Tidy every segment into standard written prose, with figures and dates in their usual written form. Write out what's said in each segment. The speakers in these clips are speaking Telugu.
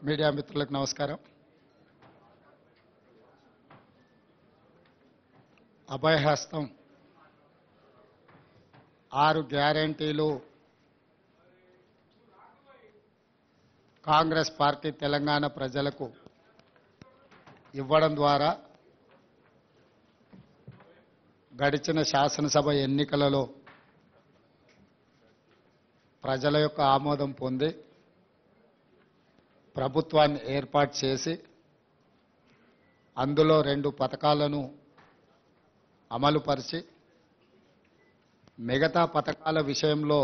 మీడియా మిత్రులకు నమస్కారం. అభయహస్తం 6 గ్యారెంటీలు కాంగ్రెస్ పార్టీ తెలంగాణ ప్రజలకు ఇవ్వడం ద్వారా గడిచిన శాసనసభ ఎన్నికలలో ప్రజల యొక్క ఆమోదం పొంది ప్రభుత్వాన్ని ఏర్పాటు చేసి అందులో 2 పథకాలను అమలుపరిచి మిగతా పథకాల విషయంలో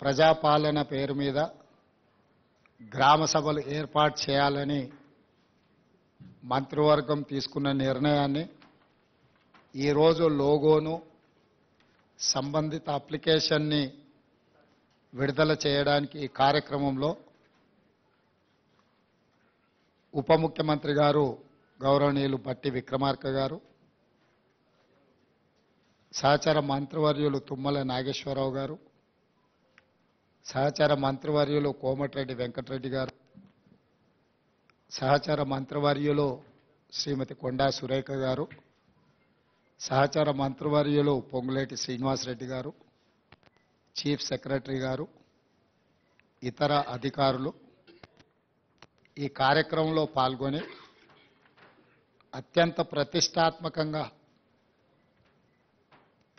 ప్రజాపాలన పేరు మీద గ్రామ సభలు ఏర్పాటు చేయాలని మంత్రివర్గం తీసుకున్న నిర్ణయాన్ని ఈరోజు లోగోను సంబంధిత అప్లికేషన్ని విడుదల చేయడానికి ఈ కార్యక్రమంలో ఉప ముఖ్యమంత్రి గారు గౌరవనీయులు బట్టి విక్రమార్క గారు, సహచర మంత్రివర్యులు తుమ్మల నాగేశ్వరరావు గారు, సహచర మంత్రివర్యులు కోమటిరెడ్డి వెంకటరెడ్డి గారు, సహచర మంత్రివర్యులు శ్రీమతి కొండా సురేఖ గారు, సహచర మంత్రివర్యులు పొంగులేటి శ్రీనివాసరెడ్డి గారు, చీఫ్ సెక్రటరీ గారు, ఇతర అధికారులు ఈ కార్యక్రమంలో పాల్గొని అత్యంత ప్రతిష్టాత్మకంగా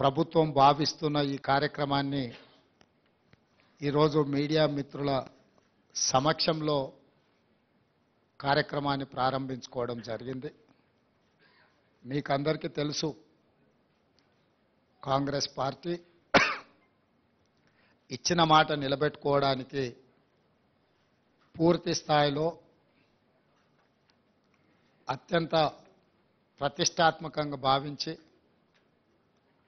ప్రభుత్వం భావిస్తున్న ఈ కార్యక్రమాన్ని ఈరోజు మీడియా మిత్రుల సమక్షంలో కార్యక్రమాన్ని ప్రారంభించుకోవడం జరిగింది. మీకందరికీ తెలుసు, కాంగ్రెస్ పార్టీ ఇచ్చిన మాట నిలబెట్టుకోవడానికి పూర్తి స్థాయిలో అత్యంత ప్రతిష్టాత్మకంగా భావించి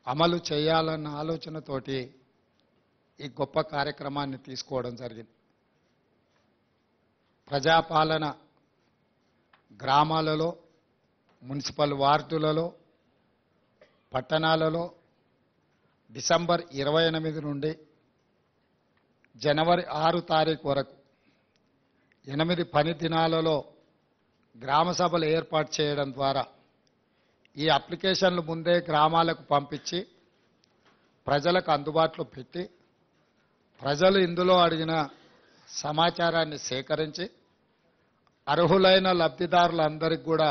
అమలు చేయాలన్న ఆలోచనతోటి ఈ గొప్ప కార్యక్రమాన్ని తీసుకోవడం జరిగింది. ప్రజాపాలన గ్రామాలలో, మున్సిపల్ వార్డులలో, పట్టణాలలో డిసెంబర్ 28 నుండి జనవరి 6 తారీఖు వరకు 8 పని దినాలలో గ్రామ సభలు ఏర్పాటు చేయడం ద్వారా ఈ అప్లికేషన్లు ముందే గ్రామాలకు పంపించి ప్రజలకు అందుబాటులో పెట్టి ప్రజలు ఇందులో అడిగిన సమాచారాన్ని సేకరించి అర్హులైన లబ్ధిదారులందరికీ కూడా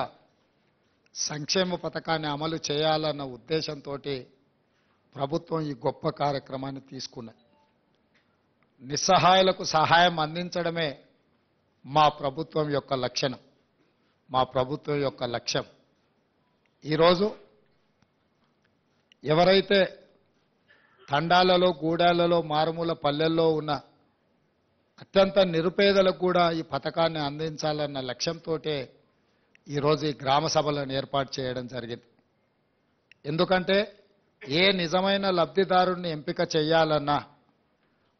సంక్షేమ పథకాన్ని అమలు చేయాలన్న ఉద్దేశంతో ప్రభుత్వం ఈ గొప్ప కార్యక్రమాన్ని తీసుకున్నది. నిస్సహాయులకు సహాయం అందించడమే మా ప్రభుత్వం యొక్క లక్షణం, మా ప్రభుత్వం యొక్క లక్ష్యం. ఈరోజు ఎవరైతే తండాలలో, గూడాలలో, మారుమూల పల్లెల్లో ఉన్న అత్యంత నిరుపేదలకు కూడా ఈ పథకాన్ని అందించాలన్న లక్ష్యంతో ఈరోజు ఈ గ్రామ సభలను ఏర్పాటు చేయడం జరిగింది. ఎందుకంటే ఏ నిజమైన లబ్ధిదారుణ్ణి ఎంపిక చేయాలన్నా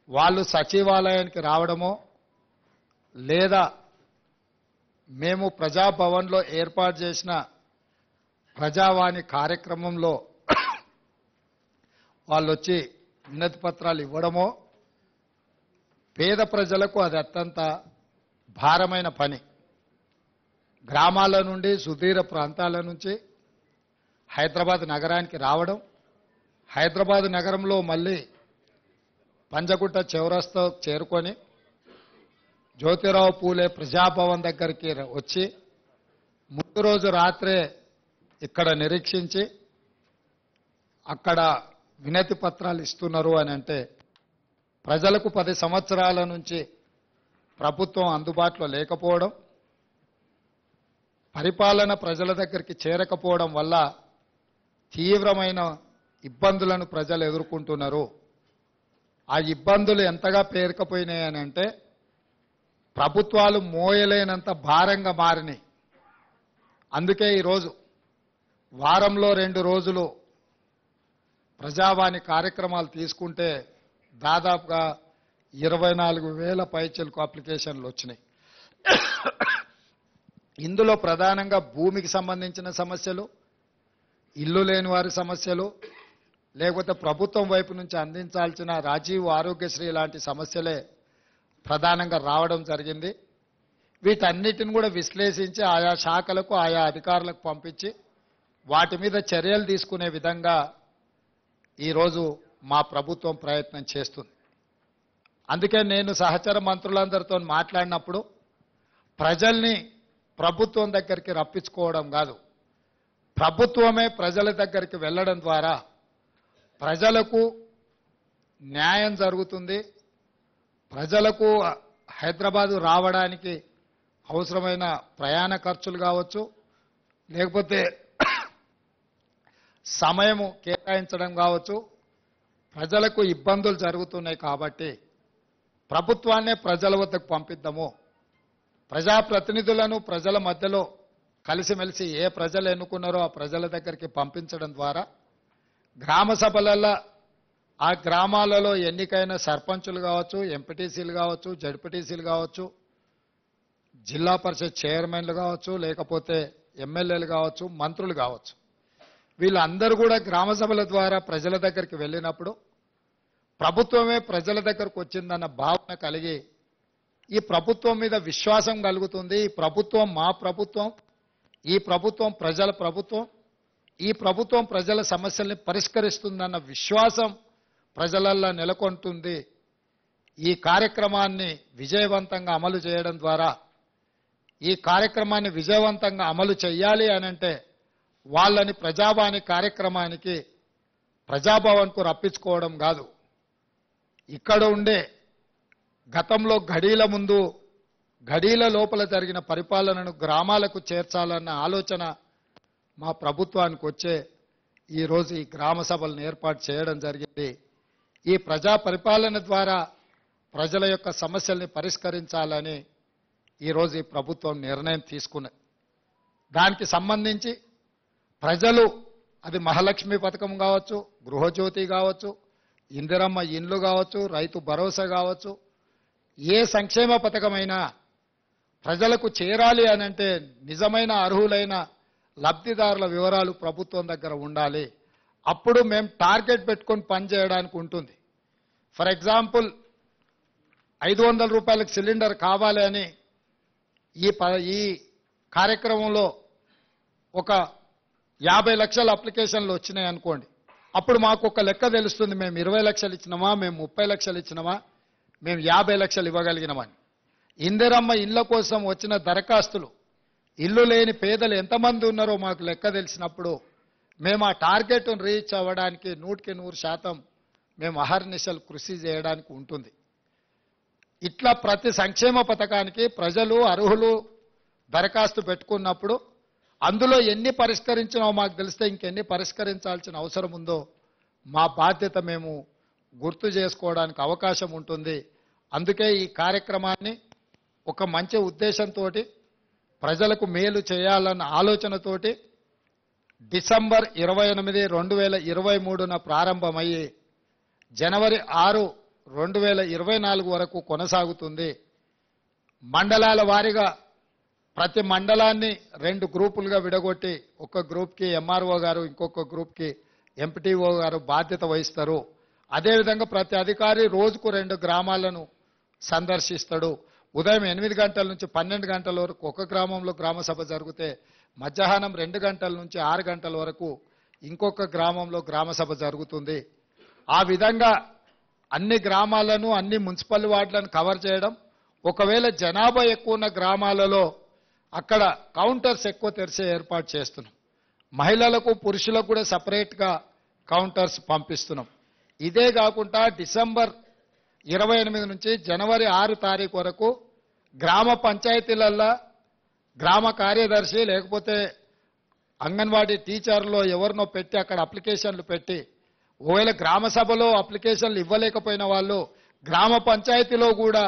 వాళ్ళు సచివాలయానికి రావడమో లేదా మేము ప్రజాభవన్లో ఏర్పాటు చేసిన ప్రజావాణి కార్యక్రమంలో వాళ్ళు వచ్చి వినతి పత్రాలు ఇవ్వడమో, పేద ప్రజలకు అది అత్యంత భారమైన పని. గ్రామాల నుండి, సుదూర ప్రాంతాల నుంచి హైదరాబాద్ నగరానికి రావడం, హైదరాబాద్ నగరంలో మళ్ళీ పంజగుట్ట చౌరస్తా చేరుకొని జ్యోతిరావు పూలే ప్రజాభవన్ దగ్గరికి వచ్చి ముందు రోజు రాత్రే ఇక్కడ నిరీక్షించి అక్కడ వినతి పత్రాలు ఇస్తున్నారు అని అంటే ప్రజలకు 10 సంవత్సరాల నుంచి ప్రభుత్వం అందుబాటులో లేకపోవడం, పరిపాలన ప్రజల దగ్గరికి చేరకపోవడం వల్ల తీవ్రమైన ఇబ్బందులను ప్రజలు ఎదుర్కొంటున్నారు. ఆ ఇబ్బందులు ఎంతగా పేరుకపోయినాయని అంటే ప్రభుత్వాలు మోయలేనంత భారంగా మారినాయి. అందుకే ఈరోజు వారంలో 2 రోజులు ప్రజావాణి కార్యక్రమాలు తీసుకుంటే దాదాపుగా 24,000 పైచిలకు అప్లికేషన్లు వచ్చినాయి. ఇందులో ప్రధానంగా భూమికి సంబంధించిన సమస్యలు, ఇల్లు లేని వారి సమస్యలు, లేకపోతే ప్రభుత్వం వైపు నుంచి అందించాల్సిన రాజీవ్ ఆరోగ్యశ్రీ లాంటి సమస్యలే ప్రధానంగా రావడం జరిగింది. వీటన్నిటిని కూడా విశ్లేషించి ఆయా శాఖలకు ఆయా అధికారులకు పంపించి వాటి మీద చర్యలు తీసుకునే విధంగా ఈరోజు మా ప్రభుత్వం ప్రయత్నం చేస్తుంది. అందుకే నేను సహచర మంత్రులందరితో మాట్లాడినప్పుడు ప్రజల్ని ప్రభుత్వం దగ్గరికి రప్పించుకోవడం కాదు, ప్రభుత్వమే ప్రజల దగ్గరికి వెళ్ళడం ద్వారా ప్రజలకు న్యాయం జరుగుతుంది. ప్రజలకు హైదరాబాదు రావడానికి అవసరమైన ప్రయాణ ఖర్చులు కావచ్చు, లేకపోతే సమయము కేటాయించడం కావచ్చు, ప్రజలకు ఇబ్బందులు జరుగుతున్నాయి. కాబట్టి ప్రభుత్వాన్నే ప్రజల వద్దకు పంపిద్దాము. ప్రజాప్రతినిధులను ప్రజల మధ్యలో కలిసిమెలిసి ఏ ప్రజలు ఎన్నుకున్నారో ఆ ప్రజల దగ్గరికి పంపించడం ద్వారా గ్రామ సభలలో ఆ గ్రామాలలో ఎన్నికైన సర్పంచులు కావచ్చు, ఎంపీటీసీలు కావచ్చు, జడ్పీటీసీలు కావచ్చు, జిల్లా పరిషత్ చైర్మన్లు కావచ్చు, లేకపోతే ఎమ్మెల్యేలు కావచ్చు, మంత్రులు కావచ్చు, వీళ్ళందరూ కూడా గ్రామ సభల ద్వారా ప్రజల దగ్గరికి వెళ్ళినప్పుడు ప్రభుత్వమే ప్రజల దగ్గరకు వచ్చిందన్న భావన కలిగి ఈ ప్రభుత్వం మీద విశ్వాసం కలుగుతుంది. ఈ ప్రభుత్వం మా ప్రభుత్వం, ఈ ప్రభుత్వం ప్రజల ప్రభుత్వం, ఈ ప్రభుత్వం ప్రజల సమస్యల్ని పరిష్కరిస్తుందన్న విశ్వాసం ప్రజలల్లో నెలకొంటుంది. ఈ కార్యక్రమాన్ని విజయవంతంగా అమలు చేయడం ద్వారా, ఈ కార్యక్రమాన్ని విజయవంతంగా అమలు చేయాలి అనంటే వాళ్ళని ప్రజావాణి కార్యక్రమానికి ప్రజాభవన్కు రప్పించుకోవడం కాదు, ఇక్కడ ఉండే గతంలో ఘడీల ముందు ఘడీల లోపల జరిగిన పరిపాలనను గ్రామాలకు చేర్చాలన్న ఆలోచన మా ప్రభుత్వానికి వచ్చే ఈరోజు ఈ గ్రామ సభలను ఏర్పాటు చేయడం జరిగింది. ఈ ప్రజా పరిపాలన ద్వారా ప్రజల యొక్క సమస్యల్ని పరిష్కరించాలని ఈరోజు ఈ ప్రభుత్వం నిర్ణయం తీసుకున్నది. దానికి సంబంధించి ప్రజలు అది మహాలక్ష్మి పథకం కావచ్చు, గృహజ్యోతి కావచ్చు, ఇందిరమ్మ ఇండ్లు కావచ్చు, రైతు భరోసా కావచ్చు, ఏ సంక్షేమ పథకమైనా ప్రజలకు చేరాలి అనంటే నిజమైన అర్హులైన లబ్ధిదారుల వివరాలు ప్రభుత్వం దగ్గర ఉండాలి. అప్పుడు మేము టార్గెట్ పెట్టుకొని పనిచేయడానికి ఉంటుంది. ఫర్ ఎగ్జాంపుల్ 500 రూపాయలకు సిలిండర్ కావాలి అని ఈ కార్యక్రమంలో ఒక 50 లక్షల అప్లికేషన్లు వచ్చినాయి అనుకోండి. అప్పుడు మాకు ఒక లెక్క తెలుస్తుంది, మేము 20 లక్షలు ఇచ్చినామా, మేము 30 లక్షలు ఇచ్చినామా, మేము 50 లక్షలు ఇవ్వగలిగినామని. ఇందిరమ్మ ఇళ్ల కోసం వచ్చిన దరఖాస్తులు, ఇల్లు లేని పేదలు ఎంతమంది ఉన్నారో మాకు లెక్క తెలిసినప్పుడు మేము ఆ టార్గెట్ను రీచ్ అవ్వడానికి 100% మేము అహర్నిశలు కృషి చేయడానికి ఉంటుంది. ఇట్లా ప్రతి సంక్షేమ పథకానికి ప్రజలు అర్హులు దరఖాస్తు పెట్టుకున్నప్పుడు అందులో ఎన్ని పరిష్కరించినో మాకు తెలిస్తే ఇంకెన్ని పరిష్కరించాల్సిన అవసరం ఉందో మా బాధ్యత మేము గుర్తు చేసుకోవడానికి అవకాశం ఉంటుంది. అందుకే ఈ కార్యక్రమాన్ని ఒక మంచి ఉద్దేశంతో ప్రజలకు మేలు చేయాలన్న ఆలోచనతోటి డిసెంబర్ 28, 2023న ప్రారంభమయ్యి జనవరి 6, 2024 వరకు కొనసాగుతుంది. మండలాల వారీగా ప్రతి మండలాన్ని 2 గ్రూపులుగా విడగొట్టి ఒక గ్రూప్కి ఎంఆర్ఓ గారు, ఇంకొక గ్రూప్కి ఎంపీటీఓ గారు బాధ్యత వహిస్తారు. అదేవిధంగా ప్రతి అధికారి రోజుకు 2 గ్రామాలను సందర్శిస్తాడు. ఉదయం 8 గంటల నుంచి 12 గంటల వరకు ఒక గ్రామంలో గ్రామ సభ జరిగితే మధ్యాహ్నం 2 గంటల నుంచి 6 గంటల వరకు ఇంకొక గ్రామంలో గ్రామ సభ జరుగుతుంది. ఆ విధంగా అన్ని గ్రామాలను, అన్ని మున్సిపల్ వార్డులను కవర్ చేయడం. ఒకవేళ జనాభా ఎక్కువ ఉన్న గ్రామాలలో అక్కడ కౌంటర్స్ ఎక్కువ తెరిచే ఏర్పాటు చేస్తున్నాం. మహిళలకు పురుషులకు కూడా సపరేట్గా కౌంటర్స్ పంపిస్తున్నాం. ఇదే కాకుండా డిసెంబర్ 28 నుంచి జనవరి 6 తారీఖు వరకు గ్రామ పంచాయతీలల్లో గ్రామ కార్యదర్శి లేకపోతే అంగన్వాడీ టీచర్లో ఎవరినో పెట్టి అక్కడ అప్లికేషన్లు పెట్టి, ఒకవేళ గ్రామ సభలో అప్లికేషన్లు ఇవ్వలేకపోయిన వాళ్ళు గ్రామ పంచాయతీలో కూడా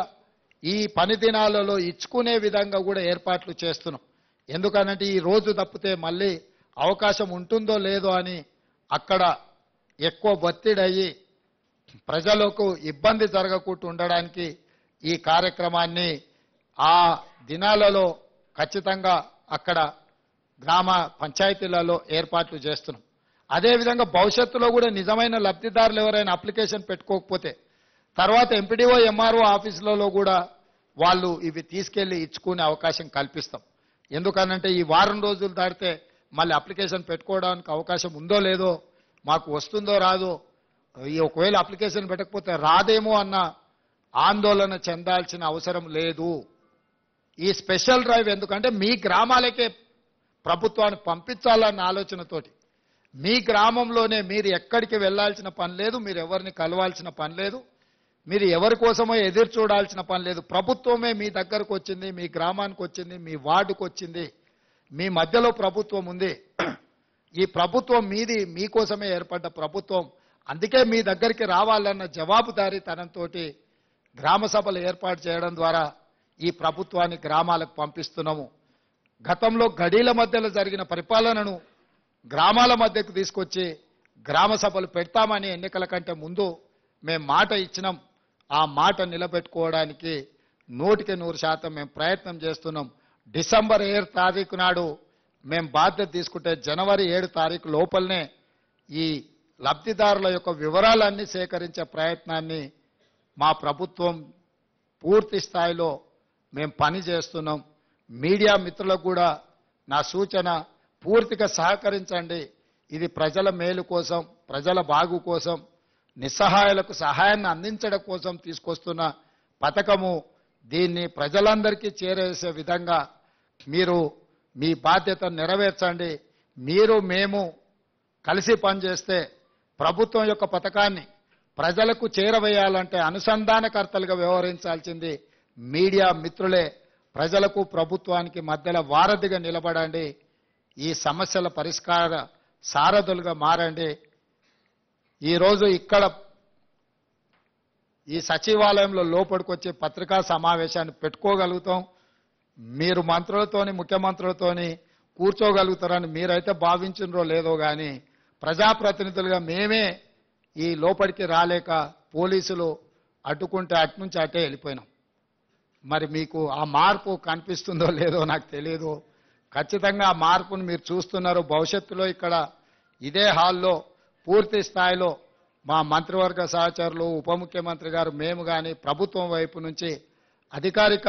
ఈ పని దినాలలో ఇచ్చుకునే విధంగా కూడా ఏర్పాట్లు చేస్తున్నాం. ఎందుకనంటే ఈ రోజు తప్పితే మళ్ళీ అవకాశం ఉంటుందో లేదో అని అక్కడ ఎక్కువ ఒత్తిడి అయ్యి ప్రజలకు ఇబ్బంది జరగకుండా ఉండడానికి ఈ కార్యక్రమాన్ని ఆ దినాలలో ఖచ్చితంగా అక్కడ గ్రామ పంచాయతీలలో ఏర్పాట్లు చేస్తున్నాం. అదేవిధంగా భవిష్యత్తులో కూడా నిజమైన లబ్ధిదారులు ఎవరైనా అప్లికేషన్ పెట్టుకోకపోతే తర్వాత ఎంపీడీఓ ఎంఆర్ఓ ఆఫీసులలో కూడా వాళ్ళు ఇవి తీసుకెళ్లి ఇచ్చుకునే అవకాశం కల్పిస్తాం. ఎందుకనంటే ఈ వారం రోజులు దాటితే మళ్ళీ అప్లికేషన్ పెట్టుకోవడానికి అవకాశం ఉందో లేదో, మాకు వస్తుందో రాదో, ఈ ఒకవేళ అప్లికేషన్ పెట్టకపోతే రాదేమో అన్న ఆందోళన చెందాల్సిన అవసరం లేదు. ఈ స్పెషల్ డ్రైవ్ ఎందుకంటే మీ గ్రామాలకే ప్రభుత్వాన్ని పంపించాలన్న ఆలోచనతోటి, మీ గ్రామంలోనే మీరు ఎక్కడికి వెళ్లాల్సిన పని లేదు, మీరు ఎవరిని కలవాల్సిన పని లేదు, మీరు ఎవరి కోసమో ఎదురు చూడాల్సిన పని లేదు. ప్రభుత్వమే మీ దగ్గరకు వచ్చింది, మీ గ్రామానికి వచ్చింది, మీ వార్డుకు వచ్చింది, మీ మధ్యలో ప్రభుత్వం ఉంది. ఈ ప్రభుత్వం మీది, మీకోసమే ఏర్పడ్డ ప్రభుత్వం. అందుకే మీ దగ్గరికి రావాలన్న జవాబుదారీతనంతో గ్రామ సభలు ఏర్పాటు చేయడం ద్వారా ఈ ప్రభుత్వాన్ని గ్రామాలకు పంపిస్తున్నాము. గతంలో గడీల మధ్యలో జరిగిన పరిపాలనను గ్రామాల మధ్యకు తీసుకొచ్చి గ్రామ సభలు పెడతామని ఎన్నికల కంటే ముందు మేము మాట ఇచ్చినాం. ఆ మాట నిలబెట్టుకోవడానికి 100% మేము ప్రయత్నం చేస్తున్నాం. డిసెంబర్ 7 తారీఖు నాడు మేము బాధ్యత తీసుకుంటే జనవరి 7 తారీఖు లోపలనే ఈ లబ్ధిదారుల యొక్క వివరాలన్నీ సేకరించే ప్రయత్నాన్ని మా ప్రభుత్వం పూర్తి స్థాయిలో మేము పని చేస్తున్నాం. మీడియా మిత్రులకు కూడా నా సూచన, పూర్తిగా సహకరించండి. ఇది ప్రజల మేలు కోసం, ప్రజల బాగు కోసం, నిస్సహాయులకు సహాయాన్ని అందించడం కోసం తీసుకొస్తున్న పథకము. దీన్ని ప్రజలందరికీ చేరేసే విధంగా మీరు మీ బాధ్యత నెరవేర్చండి. మీరు మేము కలిసి పనిచేస్తే ప్రభుత్వం యొక్క పథకాన్ని ప్రజలకు చేరవేయాలంటే అనుసంధానకర్తలుగా వ్యవహరించాల్సింది మీడియా మిత్రులే. ప్రజలకు ప్రభుత్వానికి మధ్యలో వారధిగా నిలబడండి. ఈ సమస్యల పరిష్కార సారథులుగా మారండి. ఈరోజు ఇక్కడ ఈ సచివాలయంలో లోపలికొచ్చి పత్రికా సమావేశాన్ని పెట్టుకోగలుగుతాం. మీరు మంత్రులతోని, ముఖ్యమంత్రులతోని కూర్చోగలుగుతారని మీరైతే భావించినరో లేదో కానీ ప్రజాప్రతినిధులుగా మేమే ఈ లోపలికి రాలేక పోలీసులు అడ్డుకుంటే అట్నుంచి అటే వెళ్ళిపోయినాం. మరి మీకు ఆ మార్పు కనిపిస్తుందో లేదో నాకు తెలియదు. ఖచ్చితంగా ఆ మార్పును మీరు చూస్తున్నారు. భవిష్యత్తులో ఇక్కడ ఇదే హాల్లో పూర్తి స్థాయిలో మా మంత్రివర్గ సహచరులు, ఉప ముఖ్యమంత్రి గారు, మేము కానీ ప్రభుత్వం వైపు నుంచి అధికారిక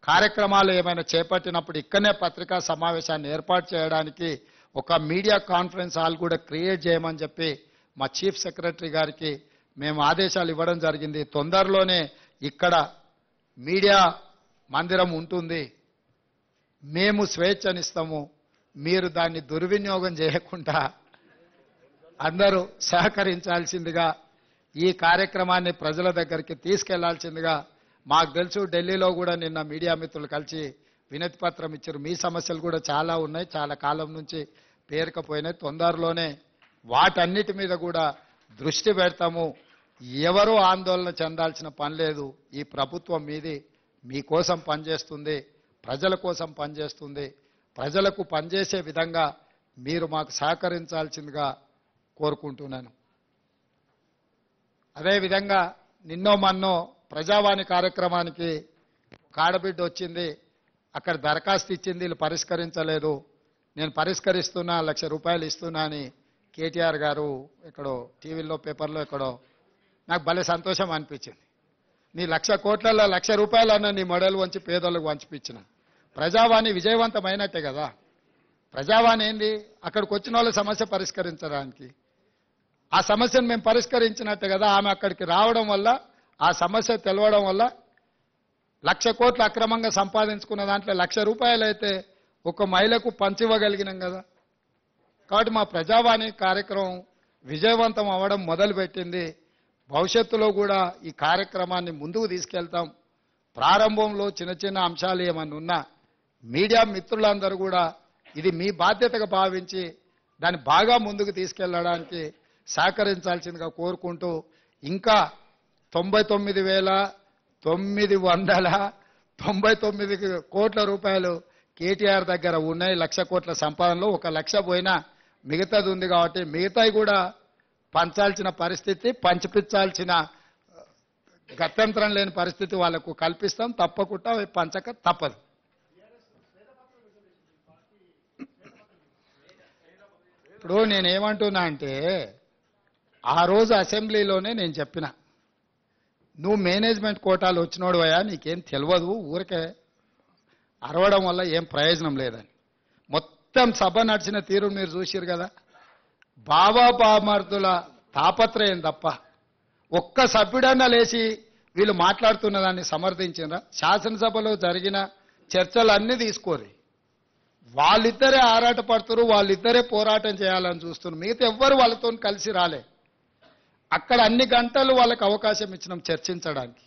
కార్యక్రమాలు ఏమైనా చేపట్టినప్పుడు ఇక్కడనే పత్రికా సమావేశాన్ని ఏర్పాటు చేయడానికి ఒక మీడియా కాన్ఫరెన్స్ హాల్ కూడా క్రియేట్ చేయమని చెప్పి మా చీఫ్ సెక్రటరీ గారికి మేము ఆదేశాలు ఇవ్వడం జరిగింది. తొందరలోనే ఇక్కడ మీడియా మందిరం ఉంటుంది. మేము స్వేచ్ఛనిస్తాము. మీరు దాన్ని దుర్వినియోగం చేయకుండా అందరూ సహకరించాల్సిందిగా, ఈ కార్యక్రమాన్ని ప్రజల దగ్గరికి తీసుకెళ్లాల్సిందిగా. మాకు తెలుసు ఢిల్లీలో కూడా నిన్న మీడియా మిత్రులు కలిసి వినతి పత్రం ఇచ్చారు. మీ సమస్యలు కూడా చాలా ఉన్నాయి, చాలా కాలం నుంచి పేరుకపోయినాయి. తొందరలోనే వాటన్నిటి మీద కూడా దృష్టి పెడతాము. ఎవరూ ఆందోళన చెందాల్సిన పని లేదు. ఈ ప్రభుత్వం మీది, మీకోసం పనిచేస్తుంది, ప్రజల కోసం పనిచేస్తుంది. ప్రజలకు పనిచేసే విధంగా మీరు మాకు సహకరించాల్సిందిగా కోరుకుంటున్నాను. అదేవిధంగా నిన్నో మన్నో ప్రజావాణి కార్యక్రమానికి కాడబిడ్డ వచ్చింది, అక్కడ దరఖాస్తు ఇచ్చింది, వీళ్ళు పరిష్కరించలేదు. నేను పరిష్కరిస్తున్నా, ₹1,00,000 ఇస్తున్నా అని కేటీఆర్ గారు ఎక్కడో టీవీలో పేపర్లో ఎక్కడో నాకు భలే సంతోషం అనిపించింది. నీ 1,00,000 కోట్లలో ₹1,00,000 అన్న నీ మొడలు వంచి పేదోళ్ళకు వంచిపించిన. ప్రజావాణి విజయవంతమైనట్టే కదా. ప్రజావాణి ఏంది, అక్కడికి వచ్చిన వాళ్ళ సమస్య పరిష్కరించడానికి. ఆ సమస్యను మేము పరిష్కరించినట్టే కదా. ఆమె అక్కడికి రావడం వల్ల, ఆ సమస్య తెలవడం వల్ల 1,00,000 కోట్లు అక్రమంగా సంపాదించుకున్న దాంట్లో ₹1,00,000 అయితే ఒక మహిళకు పంచివ్వగలిగినాం కదా. కాబట్టి మా ప్రజావాణి కార్యక్రమం విజయవంతం అవ్వడం మొదలుపెట్టింది. భవిష్యత్తులో కూడా ఈ కార్యక్రమాన్ని ముందుకు తీసుకెళ్తాం. ప్రారంభంలో చిన్న చిన్న అంశాలు ఏమన్నా ఉన్నా మీడియా మిత్రులందరూ కూడా ఇది మీ బాధ్యతగా భావించి దాన్ని బాగా ముందుకు తీసుకెళ్లడానికి సహకరించాల్సిందిగా కోరుకుంటూ, ఇంకా 99,999 కోట్ల రూపాయలు కేటీఆర్ దగ్గర ఉన్నాయి. 1,00,000 కోట్ల సంపాదనలో 1,00,000 పోయినా మిగతాది ఉంది. కాబట్టి మిగతాయి కూడా పంచాల్సిన పరిస్థితి, పంచిపించాల్సిన గత్యంతరం లేని పరిస్థితి వాళ్ళకు కల్పిస్తాం. తప్పకుండా పంచక తప్పదు. ఇప్పుడు నేనేమంటున్నా అంటే, ఆ రోజు అసెంబ్లీలోనే నేను చెప్పిన, నువ్వు మేనేజ్మెంట్ కోటాలు వచ్చినోడు అయ్యా, నీకేం తెలియదు, ఊరికే అరవడం వల్ల ఏం ప్రయోజనం లేదని. మొత్తం సభ నడిచిన తీరు మీరు చూసిరు కదా. బాబా బామర్దుల తాపత్రయం తప్ప ఒక్క సభ్యుడన్నా లేచి వీళ్ళు మాట్లాడుతున్న దాన్ని సమర్థించినరా? శాసనసభలో జరిగిన చర్చలన్నీ తీసుకోరు. వాళ్ళిద్దరే ఆరాట పడుతున్నారు, వాళ్ళిద్దరే పోరాటం చేయాలని చూస్తున్నారు. మిగతా ఎవ్వరు వాళ్ళతో కలిసి రాలే. అక్కడ అన్ని గంటలు వాళ్ళకి అవకాశం ఇచ్చినాం చర్చించడానికి.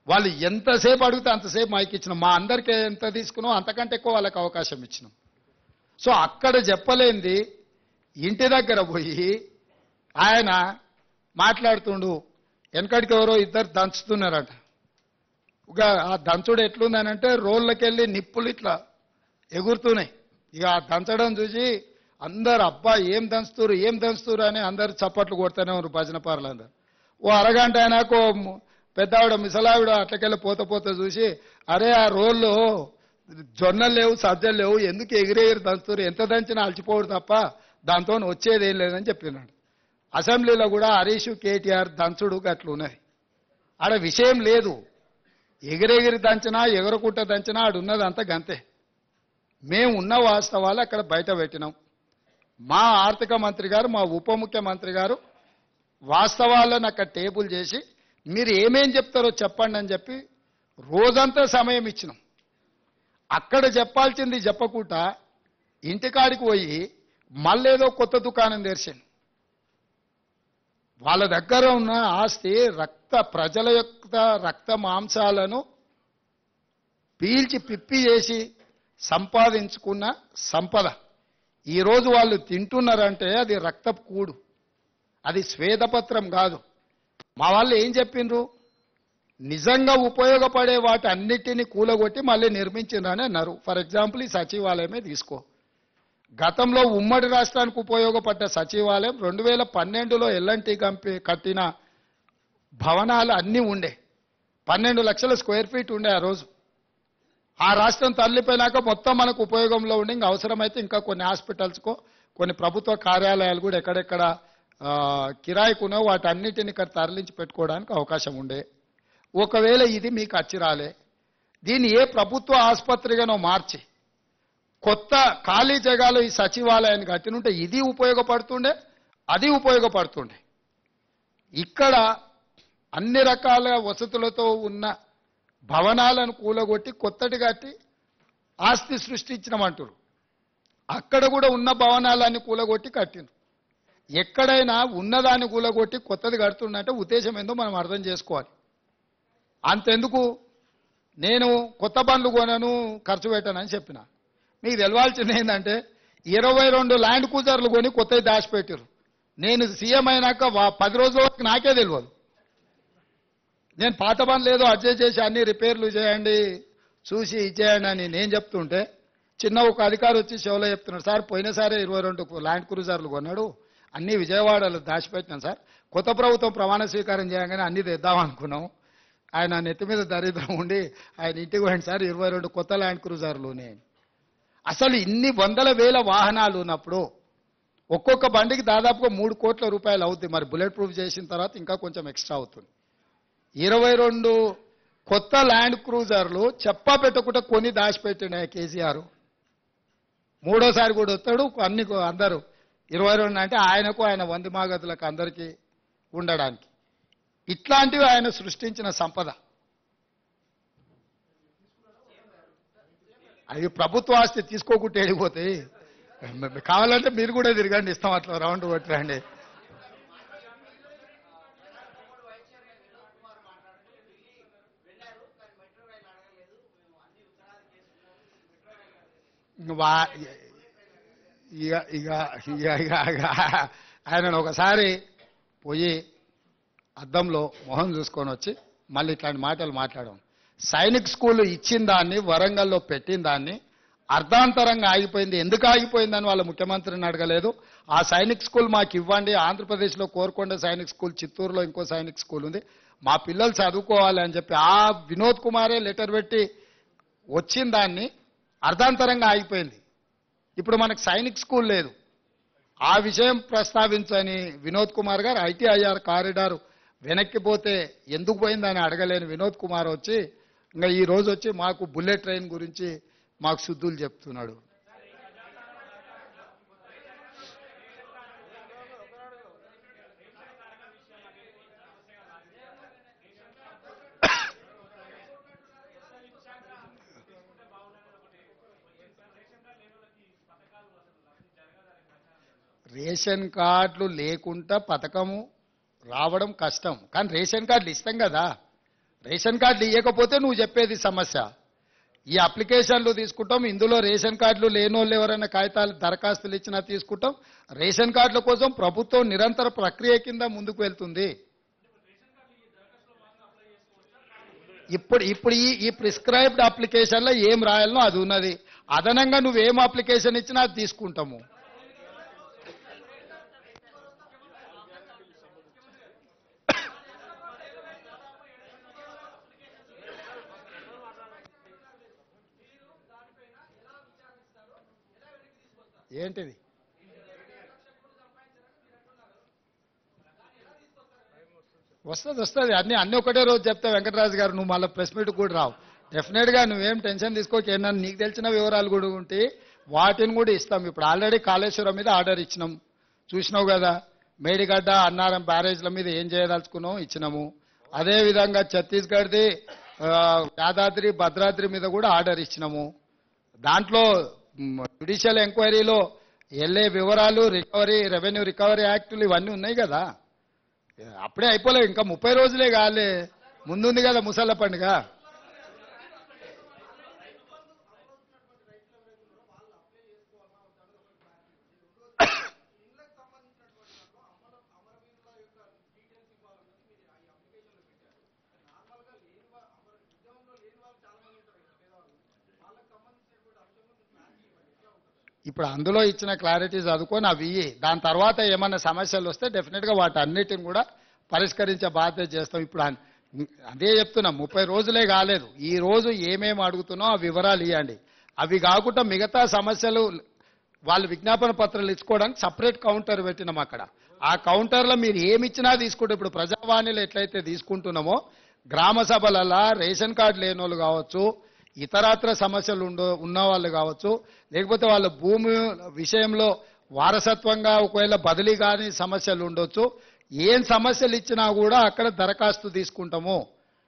వాళ్ళు ఎంతసేపు అడిగితే అంతసేపు మైక్ ఇచ్చినాం. మా అందరికీ ఎంత తీసుకున్నాం అంతకంటే ఎక్కువ వాళ్ళకి అవకాశం ఇచ్చినాం. సో అక్కడ చెప్పలేంది ఇంటి దగ్గర పోయి ఆయన మాట్లాడుతుండు. వెనకడికి ఎవరో ఇద్దరు దంచుతున్నారట. ఇక ఆ దంచుడు ఎట్లుందనంటే రోళ్ళకెళ్ళి నిప్పులు ఇట్లా ఎగురుతున్నాయి. ఇక ఆ దంచడం చూసి అందరు అబ్బా ఏం దంచుతురు అని అందరు చప్పట్లు కొడుతూనే ఉన్నారు భజన పార్లు అందరు. ఓ అరగంట అయినాకో పెద్దావిడ మిసలావిడ అట్లకెళ్ళి పోత చూసి, అరే ఆ రోళ్ళు జొన్నలు లేవు సజ్జలు లేవు, ఎందుకు ఎగిరెగిరి దంచుతురు, ఎంత దంచినా అలచిపోడు తప్ప దాంతో వచ్చేది ఏం లేదని చెప్పినాడు. అసెంబ్లీలో కూడా హరీష్ కేటీఆర్ దంచుడు అట్లున్నది. ఆడ విషయం లేదు, ఎగిరెగిరి దంచినా ఎగరకుట్ట దంచినా ఆడున్నది అంతా గంతే. మేము ఉన్న వాస్తవాలు అక్కడ బయట పెట్టినాం. మా ఆర్థిక మంత్రి గారు, మా ఉప ముఖ్యమంత్రి గారు వాస్తవాలను అక్కడ టేబుల్ చేసి మీరు ఏమేం చెప్తారో చెప్పండి అని చెప్పి రోజంతా సమయం ఇచ్చినాం. అక్కడ చెప్పాల్సింది చెప్పకుండా ఇంటికాడికి పోయి మళ్ళేదో కొత్త దుకాణం తెరిచాను. వాళ్ళ దగ్గర ఉన్న ఆస్తి ప్రజల యొక్క రక్త మాంసాలను పీల్చి పిప్పి చేసి సంపాదించుకున్న సంపద ఈరోజు వాళ్ళు తింటున్నారంటే అది రక్తపు కూడు, అది శ్వేతపత్రం కాదు. మా వాళ్ళు ఏం చెప్పిండ్రు, నిజంగా ఉపయోగపడే వాటి అన్నిటినీ కూలగొట్టి మళ్ళీ నిర్మించిండ్రని అన్నారు. ఫర్ ఎగ్జాంపుల్ ఈ సచివాలయమే తీసుకో. గతంలో ఉమ్మడి రాష్ట్రానికి ఉపయోగపడ్డ సచివాలయం 2012లో ఎల్ఎన్టీ కంపెనీ కట్టిన భవనాలు అన్నీ ఉండే. 12 లక్షల స్క్వేర్ ఫీట్ ఉండే ఆ రోజు. ఆ రాష్ట్రం తరలిపోయినాక మొత్తం మనకు ఉపయోగంలో ఉండి ఇంకా అవసరమైతే ఇంకా కొన్ని హాస్పిటల్స్కో కొన్ని ప్రభుత్వ కార్యాలయాలు కూడా ఎక్కడెక్కడ కిరాయికునో వాటన్నిటిని ఇక్కడ తరలించి పెట్టుకోవడానికి అవకాశం ఉండే. ఒకవేళ ఇది మీకు అచ్చి రాలే, దీన్ని ఏ ప్రభుత్వ ఆసుపత్రిగానో మార్చి కొత్త ఖాళీ జగాలో ఈ సచివాలయాన్ని కట్టినుంటే ఇది ఉపయోగపడుతుండే, అది ఉపయోగపడుతుండే. ఇక్కడ అన్ని రకాల వసతులతో ఉన్న భవనాలను కూలగొట్టి కొత్తటి కట్టి ఆస్తి సృష్టించినమంటారు. అక్కడ కూడా ఉన్న భవనాలన్నీ కూలగొట్టి కట్టిండ్రు. ఎక్కడైనా ఉన్నదాన్ని కూలగొట్టి కొత్తది కడుతున్నట్టే ఉద్దేశం ఏందో మనం అర్థం చేసుకోవాలి. అంతెందుకు నేను కొత్త బండ్లు కొనను ఖర్చు పెట్టానని చెప్పిన. మీకు తెలవాల్సింది ఏంటంటే 22 ల్యాండ్ క్రూజర్లు కొని కొత్తవి దాచిపెట్టారు. నేను సీఎం అయినాక 10 రోజుల వరకు నాకే తెలియదు. నేను పాత బండ్లు ఏదో అడ్జస్ట్ చేసి అన్ని రిపేర్లు చేయండి చూసి ఇచ్చేయండి అని నేను చెప్తుంటే చిన్న ఒక అధికారి వచ్చి సేవలో చెప్తున్నాడు, సార్ పోయినసారి 22 ల్యాండ్ క్రూజర్లు కొన్నాడు, అన్ని విజయవాడలో దాచిపెట్టినాం సార్, కొత్త ప్రభుత్వం ప్రమాణ స్వీకారం చేయగానే అన్ని తెద్దాం అనుకున్నాం. ఆయన నెత్తి మీద దరిద్రం ఉండి ఆయన ఇంటికి పోయింది సార్ 22 కొత్త ల్యాండ్ క్రూజర్లునే. అసలు ఇన్ని వందల వేల వాహనాలు ఉన్నప్పుడు ఒక్కొక్క బండికి దాదాపుగా 3 కోట్ల రూపాయలు అవుతుంది. మరి బుల్లెట్ ప్రూఫ్ చేసిన తర్వాత ఇంకా కొంచెం ఎక్స్ట్రా అవుతుంది. 22 కొత్త ల్యాండ్ క్రూజర్లు చెప్పా పెట్టకుండా కొని దాచిపెట్టిన కేసీఆర్. మూడోసారి కూడా వస్తాడు అన్ని అందరూ 22 అంటే ఆయనకు ఆయన వంది మాగతులకు అందరికీ ఉండడానికి. ఇట్లాంటివి ఆయన సృష్టించిన సంపద. అవి ప్రభుత్వ ఆస్తి తీసుకోకుండా వెళ్ళిపోతాయి. కావాలంటే మీరు కూడా తిరగండి, ఇస్తాం అట్లా రౌండ్ కొట్టండి. ఆయన ఒకసారి పోయి అద్దంలో మొహం చూసుకొని వచ్చి మళ్ళీ ఇట్లాంటి మాటలు మాట్లాడాం. సైనిక్ స్కూల్ ఇచ్చిన దాన్ని వరంగల్లో పెట్టిన దాన్ని అర్ధాంతరంగా ఆగిపోయింది. ఎందుకు ఆగిపోయిందని వాళ్ళ ముఖ్యమంత్రిని అడగలేదు. ఆ సైనిక్ స్కూల్ మాకు ఇవ్వండి. ఆంధ్రప్రదేశ్లో కోరుకొండ సైనిక్ స్కూల్, చిత్తూరులో ఇంకో సైనిక్ స్కూల్ ఉంది, మా పిల్లలు చదువుకోవాలి అని చెప్పి ఆ వినోద్ కుమారే లెటర్ పెట్టి వచ్చిన దాన్ని అర్ధాంతరంగా ఆగిపోయింది. ఇప్పుడు మనకు సైనిక్ స్కూల్ లేదు. ఆ విషయం ప్రస్తావించని వినోద్ కుమార్ గారు ఐటీఐఆర్ కారిడార్ వెనక్కిపోతే ఎందుకు పోయిందని అడగలేని వినోద్ కుమార్ వచ్చి ఇంకా ఈ రోజు వచ్చి మాకు బుల్లెట్ ట్రైన్ గురించి మాకు శుద్ధులు చెప్తున్నాడు. రేషన్ కార్డులు లేకుండా పథకము రావడం కష్టం, కానీ రేషన్ కార్డులు ఇస్తాం కదా. రేషన్ కార్డులు ఇవ్వకపోతే నువ్వు చెప్పేది సమస్య. ఈ అప్లికేషన్లు తీసుకుంటాం, ఇందులో రేషన్ కార్డులు లేనోళ్ళు ఎవరైనా కాగితాలు దరఖాస్తులు ఇచ్చినా తీసుకుంటాం. రేషన్ కార్డుల కోసం ప్రభుత్వం నిరంతర ప్రక్రియ కింద ముందుకు వెళ్తుంది. ఇప్పుడు ఈ ప్రిస్క్రైబ్డ్ అప్లికేషన్లో ఏం రాయాలనో అది ఉన్నది. అదనంగా నువ్వేం అప్లికేషన్ ఇచ్చినా అది తీసుకుంటాము. ఏంటిది వస్తుంది అన్ని ఒకటే రోజు చెప్తా వెంకటరాజు గారు. నువ్వు మళ్ళీ ప్రెస్ మీట్ కూడా రావు. డెఫినెట్గా నువ్వేం టెన్షన్ తీసుకోవచ్చు. ఏమన్నా నీకు తెలిసిన వివరాలు కూడా ఉంటే వాటిని కూడా ఇస్తాం. ఇప్పుడు ఆల్రెడీ కాళేశ్వరం మీద ఆర్డర్ ఇచ్చినాం, చూసినావు కదా. మేడిగడ్డ అన్నారం బ్యారేజ్ల మీద ఏం చేయదలుచుకున్నాం ఇచ్చినాము. అదేవిధంగా ఛత్తీస్గఢ్ది యాదాద్రి భద్రాద్రి మీద కూడా ఆర్డర్ ఇచ్చినాము. దాంట్లో జ్యుడిషియల్ ఎంక్వైరీలో వెళ్ళే వివరాలు, రికవరీ, రెవెన్యూ రికవరీ యాక్టులు ఇవన్నీ ఉన్నాయి కదా. అప్పుడే అయిపోలేదు, ఇంకా 30 రోజులే కాలే, ముందుంది కదా ముసళ్ళ పండుగ. ఇప్పుడు అందులో ఇచ్చిన క్లారిటీ చదువుకొని అవి దాని తర్వాత ఏమన్నా సమస్యలు వస్తే డెఫినెట్గా వాటి అన్నిటిని కూడా పరిష్కరించే బాధ్యత చేస్తాం. ఇప్పుడు అదే చెప్తున్నా, 30 రోజులే కాలేదు. ఈ రోజు ఏమేమి అడుగుతున్నాం ఆ వివరాలు ఇవ్వండి. అవి కాకుండా మిగతా సమస్యలు వాళ్ళు విజ్ఞాపన పత్రాలు ఇచ్చుకోవడానికి సపరేట్ కౌంటర్ పెట్టినాం అక్కడ. ఆ కౌంటర్లో మీరు ఏమి ఇచ్చినా తీసుకుంటే, ఇప్పుడు ప్రజావాణిలో ఎట్లయితే తీసుకుంటున్నామో గ్రామ సభలలో రేషన్ కార్డు లేని వాళ్ళు కావచ్చు, ఇతరత్ర సమస్యలు ఉన్న వాళ్ళు కావచ్చు, లేకపోతే వాళ్ళ భూమి విషయంలో వారసత్వంగా ఒకవేళ బదిలీ కాని సమస్యలు ఉండొచ్చు. ఏం సమస్యలు ఇచ్చినా కూడా అక్కడ దరఖాస్తు తీసుకుంటాము.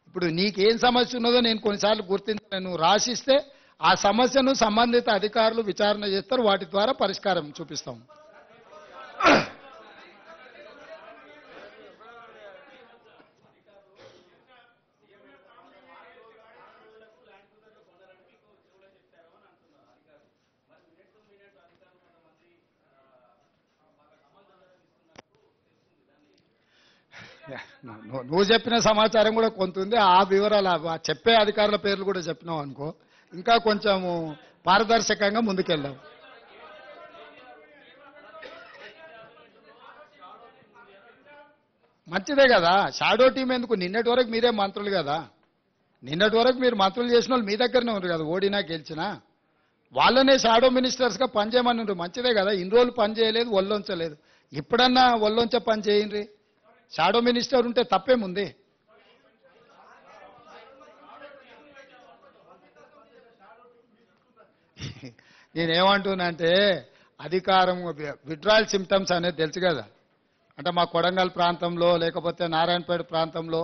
ఇప్పుడు నీకేం సమస్య ఉన్నదో నేను కొన్నిసార్లు గుర్తించాను, నువ్వు రాసిస్తే ఆ సమస్యను సంబంధిత అధికారులు విచారణ చేస్తారు, వాటి ద్వారా పరిష్కారం చూపిస్తాం. నువ్వు చెప్పిన సమాచారం కూడా కొంత ఉంది. ఆ వివరాలు చెప్పే అధికారుల పేర్లు కూడా చెప్పినావు అనుకో, ఇంకా కొంచెము పారదర్శకంగా ముందుకెళ్దాం. మంచిదే కదా, షాడో టీం ఎందుకు? నిన్నటి వరకు మీరే మంత్రులు కదా, నిన్నటి వరకు మీరు మంత్రులు చేసిన వాళ్ళు మీ దగ్గరనే ఉన్నారు కదా, ఓడినా గెలిచినా. వాళ్ళనే షాడో మినిస్టర్స్గా పనిచేయమని ఉన్నారు, మంచిదే కదా. ఇన్ని రోజులు పని చేయలేదు, ఒళ్ళొంచలేదు, ఇప్పుడన్నా ఒళ్ళొంచ పని చేయండి. షాడో మినిస్టర్ ఉంటే తప్పేముంది? నేనేమంటున్నానంటే అధికారం విడ్రాయల్ సిమ్టమ్స్ అనేది తెలుసు కదా. అంటే మా కొడంగల్ ప్రాంతంలో లేకపోతే నారాయణపేట ప్రాంతంలో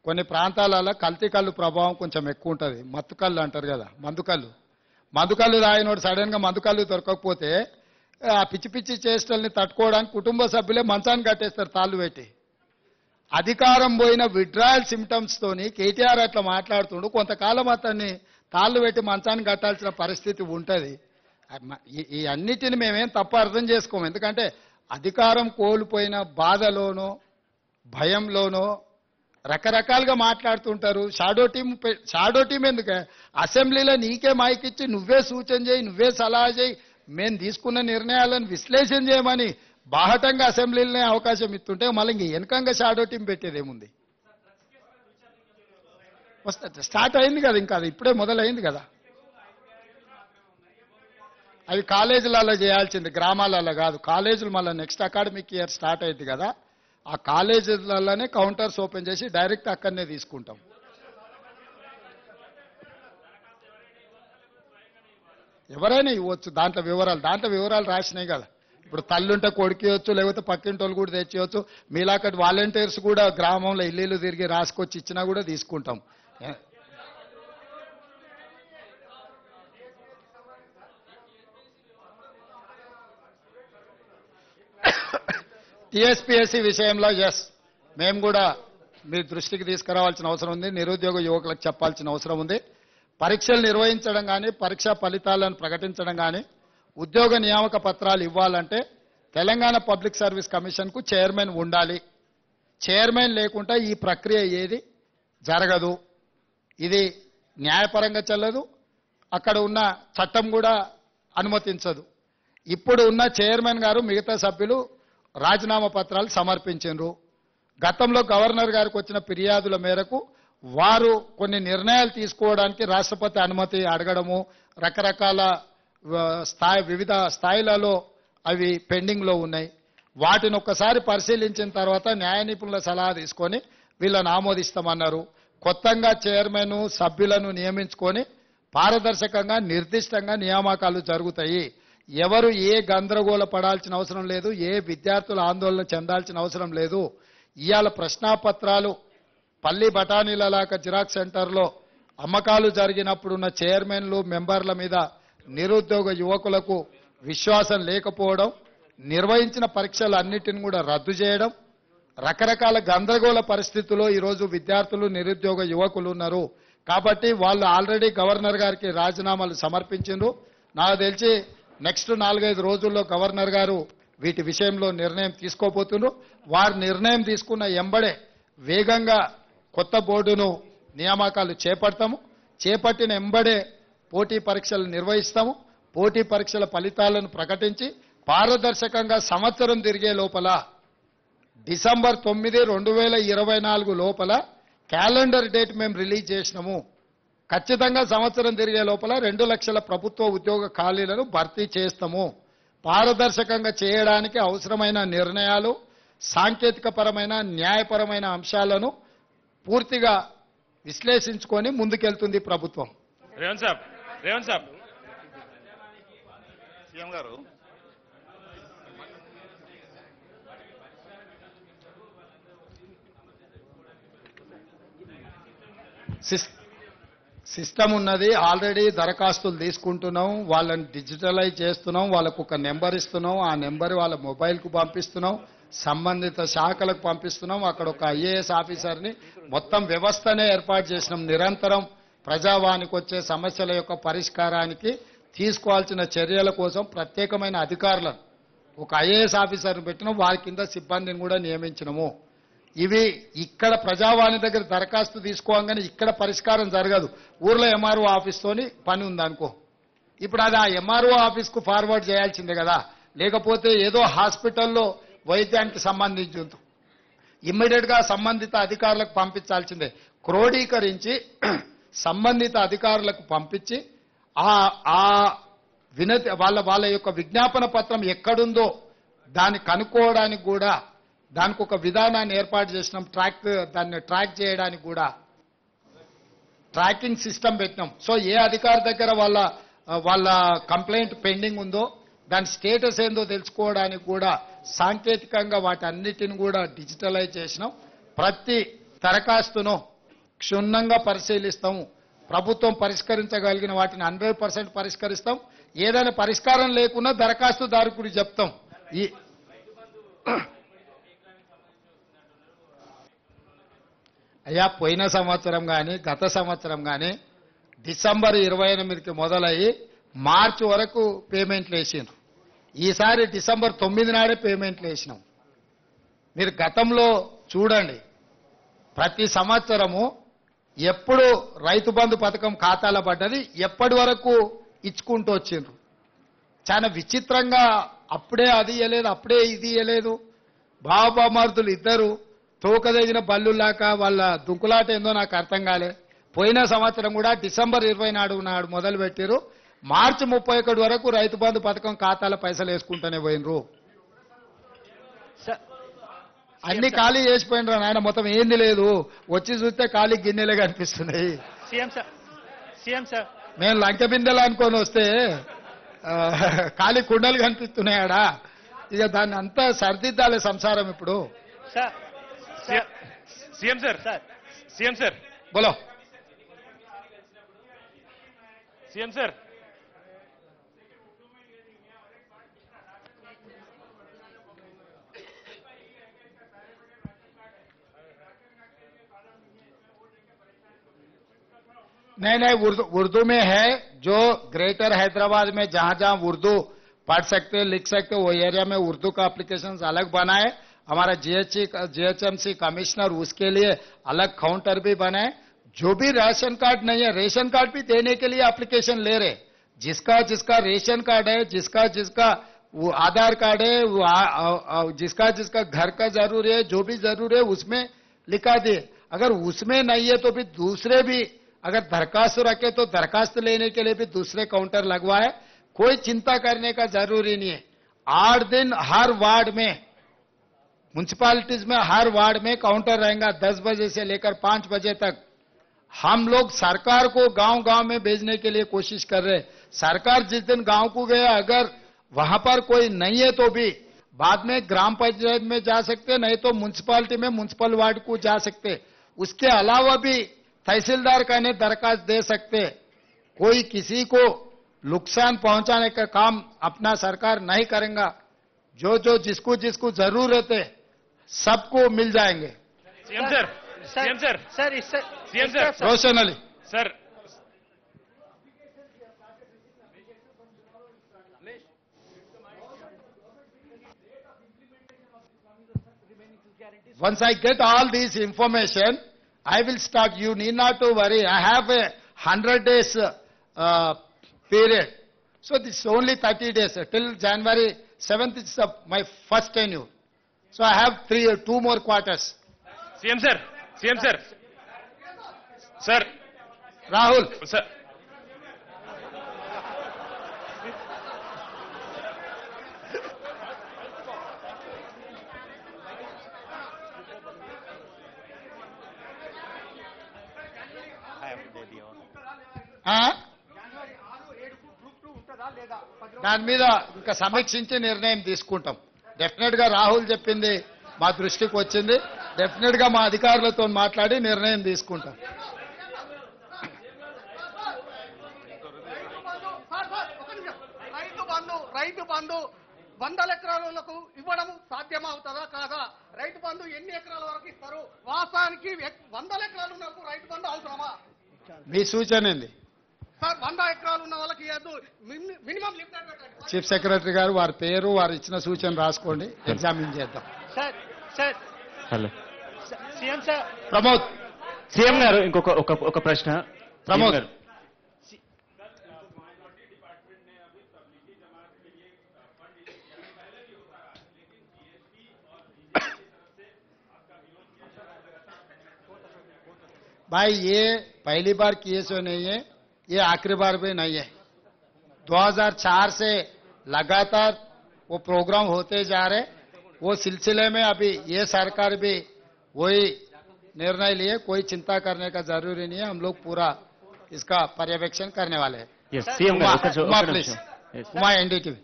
కొన్ని ప్రాంతాలలో కల్తీ కళ్ళు ప్రభావం కొంచెం ఎక్కువ ఉంటుంది. మత్తు కళ్ళు అంటారు కదా, మందుకళ్ళు తాగినోడు సడన్గా మందుకళ్ళు దొరకకపోతే ఆ పిచ్చి పిచ్చి చేష్టల్ని తట్టుకోవడానికి కుటుంబ సభ్యులే మంచాన్ని కట్టేస్తారు తాళ్ళు పెట్టి. అధికారం పోయిన విడ్రాయల్ సిమ్టమ్స్ తోని కేటీఆర్ అట్లా మాట్లాడుతుండు. కొంతకాలం అతన్ని తాళ్ళు పెట్టి మంచాన్ని కట్టాల్సిన పరిస్థితి ఉంటుంది. ఈ అన్నిటిని మేమేం తప్ప అర్థం చేసుకోము. ఎందుకంటే అధికారం కోల్పోయిన బాధలోనో భయంలోనో రకరకాలుగా మాట్లాడుతుంటారు. షాడో టీం ఎందుకు? అసెంబ్లీలో నీకే మైకిచ్చి నువ్వే సూచన చేయి, నువ్వే సలహా చేయి, మేము తీసుకున్న నిర్ణయాలను విశ్లేషణ చేయమని బాహటంగా అసెంబ్లీలోనే అవకాశం ఇస్తుంటే మళ్ళీ ఇంక వెనకంగా షాడో టీం పెట్టేదేముంది? వస్తా స్టార్ట్ అయింది కదా, ఇంకా అది ఇప్పుడే మొదలైంది కదా. అవి కాలేజీలలో చేయాల్సింది, గ్రామాలలో కాదు. కాలేజీలు మళ్ళీ నెక్స్ట్ అకాడమిక్ ఇయర్ స్టార్ట్ అయింది కదా, ఆ కాలేజీలలోనే కౌంటర్స్ ఓపెన్ చేసి డైరెక్ట్ అక్కడనే తీసుకుంటాం. ఎవరైనా ఇవ్వచ్చు, దాంట్లో వివరాలు రాసినాయి కదా. ఇప్పుడు తల్లుంటే కొడుకు ఇవ్వచ్చు, లేకపోతే పక్కింటి వాళ్ళు కూడా తెచ్చివచ్చు. మీలాకటి వాలంటీర్స్ కూడా గ్రామంలో ఇల్లు తిరిగి రాసుకొచ్చి ఇచ్చినా కూడా తీసుకుంటాం. టీఎస్పీఎస్సీ విషయంలో మేము కూడా మీ దృష్టికి తీసుకురావాల్సిన అవసరం ఉంది. నిరుద్యోగ యువకులకు చెప్పాల్సిన అవసరం ఉంది. పరీక్షలు నిర్వహించడం కానీ, పరీక్షా ఫలితాలను ప్రకటించడం కానీ, ఉద్యోగ నియామక పత్రాలు ఇవ్వాలంటే తెలంగాణ పబ్లిక్ సర్వీస్ కమిషన్కు చైర్మన్ ఉండాలి. చైర్మన్ లేకుండా ఈ ప్రక్రియ ఏది జరగదు. ఇది న్యాయపరంగా చెల్లదు, అక్కడ ఉన్న చట్టం కూడా అనుమతించదు. ఇప్పుడు ఉన్న చైర్మన్ గారు మిగతా సభ్యులు రాజీనామా పత్రాలు సమర్పించారు. గతంలో గవర్నర్ గారికి వచ్చిన ఫిర్యాదుల మేరకు వారు కొన్ని నిర్ణయాలు తీసుకోవడానికి రాష్ట్రపతి అనుమతి అడగడము, రకరకాల వివిధ స్థాయిలలో అవి పెండింగ్లో ఉన్నాయి. వాటిని ఒక్కసారి పరిశీలించిన తర్వాత న్యాయ నిపుణుల సలహా తీసుకొని వీళ్ళని ఆమోదిస్తామన్నారు. కొత్తగా చైర్మన్ సభ్యులను నియమించుకొని పారదర్శకంగా నిర్దిష్టంగా నియామకాలు జరుగుతాయి. ఎవరు ఏ గందరగోళ పడాల్సిన అవసరం లేదు, ఏ విద్యార్థులు ఆందోళన చెందాల్సిన అవసరం లేదు. ఇవాళ ప్రశ్నాపత్రాలు పల్లి బఠానీలలాక జిరాక్స్ సెంటర్లో అమ్మకాలు జరిగినప్పుడున్న చైర్మన్లు మెంబర్ల మీద నిరుద్యోగ యువకులకు విశ్వాసం లేకపోవడం, నిర్వహించిన పరీక్షలు అన్నిటిని కూడా రద్దు చేయడం, రకరకాల గందరగోళ పరిస్థితుల్లో ఈరోజు విద్యార్థులు నిరుద్యోగ యువకులు ఉన్నారు. కాబట్టి వాళ్ళు ఆల్రెడీ గవర్నర్ గారికి రాజీనామాలు సమర్పించారు. నాకు తెలిసి నెక్స్ట్ 4-5 రోజుల్లో గవర్నర్ గారు వీటి విషయంలో నిర్ణయం తీసుకోబోతున్నారు. వారు నిర్ణయం తీసుకున్న ఎంబడే వేగంగా కొత్త బోర్డును నియామకాలు చేపడతాము. చేపట్టిన ఎంబడే పోటీ పరీక్షలు నిర్వహిస్తాము. పోటీ పరీక్షల ఫలితాలను ప్రకటించి పారదర్శకంగా సంవత్సరం తిరిగే లోపల డిసెంబర్ 9, 2024 లోపల క్యాలెండర్ డేట్ మేము రిలీజ్ చేసినాము. ఖచ్చితంగా సంవత్సరం తిరిగే లోపల 2 లక్షల ప్రభుత్వ ఉద్యోగ ఖాళీలను భర్తీ చేస్తాము. పారదర్శకంగా చేయడానికి అవసరమైన నిర్ణయాలు, సాంకేతికపరమైన న్యాయపరమైన అంశాలను పూర్తిగా విశ్లేషించుకొని ముందుకెళ్తుంది ప్రభుత్వం. రేవంత్ సాబ్ సీఎం గారు సిస్టమ్ ఉన్నది. ఆల్రెడీ దరఖాస్తులు తీసుకుంటున్నాం, వాళ్ళని డిజిటలైజ్ చేస్తున్నాం, వాళ్ళకు ఒక నెంబర్ ఇస్తున్నాం, ఆ నెంబర్ వాళ్ళ మొబైల్కు పంపిస్తున్నాం, సంబంధిత శాఖలకు పంపిస్తున్నాం. అక్కడ ఒక ఐఏఎస్ ఆఫీసర్ని మొత్తం వ్యవస్థనే ఏర్పాటు చేసినాం. నిరంతరం ప్రజావానికి వచ్చే సమస్యల యొక్క పరిష్కారానికి తీసుకోవాల్సిన చర్యల కోసం ప్రత్యేకమైన అధికారులను ఒక ఐఏఎస్ ఆఫీసర్ని పెట్టినాం. వారి కింద సిబ్బందిని కూడా నియమించినము. ఇవి ఇక్కడ ప్రజావాణి దగ్గర దరఖాస్తు తీసుకోగానే ఇక్కడ పరిష్కారం జరగదు. ఊర్లో ఎంఆర్ఓ ఆఫీస్తోని పని ఉందనుకో, ఇప్పుడు అది ఆ ఎంఆర్ఓ ఆఫీస్కు ఫార్వర్డ్ చేయాల్సిందే కదా. లేకపోతే ఏదో హాస్పిటల్లో వైద్యానికి సంబంధించి ఇమ్మీడియట్గా సంబంధిత అధికారులకు పంపించాల్సిందే. క్రోడీకరించి సంబంధిత అధికారులకు పంపించి ఆ వినతి వాళ్ళ యొక్క విజ్ఞాపన పత్రం ఎక్కడుందో దాన్ని కనుక్కోవడానికి కూడా దానికి ఒక విధానాన్ని ఏర్పాటు చేసినాం. దాన్ని ట్రాక్ చేయడానికి కూడా ట్రాకింగ్ సిస్టమ్ పెట్టినాం. సో ఏ అధికారి దగ్గర వాళ్ళ కంప్లైంట్ పెండింగ్ ఉందో దాని స్టేటస్ ఏందో తెలుసుకోవడానికి కూడా సాంకేతికంగా వాటన్నిటిని కూడా డిజిటలైజ్ చేసినాం. ప్రతి దరఖాస్తును క్షుణ్ణంగా పరిశీలిస్తాము. ప్రభుత్వం పరిష్కరించగలిగిన వాటిని 100% పరిష్కరిస్తాం. ఏదైనా పరిష్కారం లేకున్నా దరఖాస్తుదారుకు చెప్తాం. అయ్యా, పోయిన సంవత్సరం కానీ గత సంవత్సరం కానీ డిసెంబర్ 28కి మొదలయ్యి మార్చి వరకు పేమెంట్లు వేసిండ్రు. ఈసారి డిసెంబర్ 9 నాడే పేమెంట్లు వేసినాం. మీరు గతంలో చూడండి, ప్రతి సంవత్సరము ఎప్పుడు రైతు బంధు పథకం ఖాతాలో పడ్డది, ఎప్పటి వరకు ఇచ్చుకుంటూ వచ్చిండ్రు. చాలా విచిత్రంగా అప్పుడే అది ఇయ్యలేదు, అప్పుడే ఇది ఇయ్యలేదు. బాబామర్దులు ఇద్దరు తోకదగిన బల్లులాక వాళ్ళ దుంకులాట ఏందో నాకు అర్థం కాలే. పోయిన సంవత్సరం కూడా డిసెంబర్ 20 నాడు మొదలు పెట్టారు. మార్చి 31 వరకు రైతు బంధు పథకం ఖాతాల పైసలు వేసుకుంటూనే పోయినరు. అన్ని ఖాళీ చేసిపోయినరా నాయన, మొత్తం ఏంది లేదు, వచ్చి చూస్తే ఖాళీ గిన్నెలే కనిపిస్తున్నాయి. సీఎం సార్ మేము లంక బిందెలు అనుకొని వస్తే ఆ, ఖాళీ కుండలు కనిపిస్తున్నాయాడా? ఇక దాన్ని అంతా సరిదిద్దాలి సంసారం ఇప్పుడు. Sir CM sir sir CM sir బోలో. సీఎం సార్ नहीं नहीं, उर्दू में है. जो ग्रेटर हैदराबाद में जहां जहां उर्दू पढ़ सकते लिख सकते वो एरिया में उर्दू का एप्लीकेशन अलग बनाए. हमारा जीएचएमसी कमिश्नर उसके लिए अलग काउंटर भी बनाए. जो भी राशन कार्ड नहीं है, रेशन कार्ड भी देने के लिए एप्लीकेशन ले रहे. जिसका जिसका रेशन कार्ड है, जिसका जिसका वो आधार कार्ड है, वो जिसका जिसका घर का जरूरी है, जो भी जरूरी है उसमें लिखा दिए. अगर उसमें नहीं है तो भी दूसरे भी अगर दरखास्त रखे तो दरखास्त लेने के लिए भी दूसरे काउंटर लगवाए. कोई चिंता करने का जरूरी नहीं है. 8 दिन हर वार्ड में, म्युनिसिपालिटीज में हर वार्ड में काउंटर रहेगा 10 बजे से लेकर 5 बजे तक. हम लोग सरकार को गांव गांव में भेजने के लिए कोशिश कर रहे हैं. सरकार जिस दिन गांव को गया, अगर वहां पर कोई नहीं है तो भी बाद में ग्राम पंचायत में जा सकते, नहीं तो म्युनिसिपालिटी में म्युनिसिपल वार्ड को जा सकते. उसके अलावा भी तहसीलदार का ने दरखास्त दे सकते. कोई किसी को नुकसान पहुंचाने का काम अपना सरकार नहीं करेगा. जो जो जिसको जिसको जरूरत है सबको मिल जाएंगे. CM sir CM sir sir इससे CM sir Roshan Ali. Sir Once I get all these information, I will start. You need not to worry. I have a 100 days period. So this is only 30 days. Till January 7th is my first tenure. So I have 2 more quarters. CM sir CM sir sir Rahul. Sir దాని మీద ఇంకా సమీక్షించి నిర్ణయం తీసుకుంటాం. డెఫినెట్ గా రాహుల్ చెప్పింది మా దృష్టికి వచ్చింది. డెఫినెట్ గా మా అధికారులతో మాట్లాడి నిర్ణయం తీసుకుంటాం. రైతు బంధు 100 ఎకరాలకు ఇవ్వడం సాధ్యమవుతుందా కాదా? రైతు బంధు ఎన్ని ఎకరాల వరకు ఇస్తారు? వాస్తవానికి 100 ఎకరాలు ఉన్నప్పుడు రైతు బంధు అవసరమా? మీ సూచన ఏంది? సార్ 100 ఎకరాలు ఉన్న వాళ్ళకి మినిమం లిమిటెడ్ పెట్టండి. చీఫ్ సెక్రటరీ గారు వారి పేరు, వారు ఇచ్చిన సూచన రాసుకోండి, ఎగ్జామిన్ చేద్దాం. Sir sir hello CM sir Pramod. CM గారు ఇంకొక ఒక ప్రశ్న. ప్రమోద్ సీఎం గారు, भाई ये पहली बार किए सो नहीं है, ये आखिरी बार भी नहीं है. 2004 से लगातार वो प्रोग्राम होते जा रहे. वो सिलसिले में अभी ये सरकार भी वही निर्णय लिए. कोई चिंता करने का जरूरी नहीं है. हम लोग पूरा इसका पर्यवेक्षण करने वाले हैं. yes, సీఎం గారు ఒక उमा నిమిషం. Please. Yes. Uma NDTV.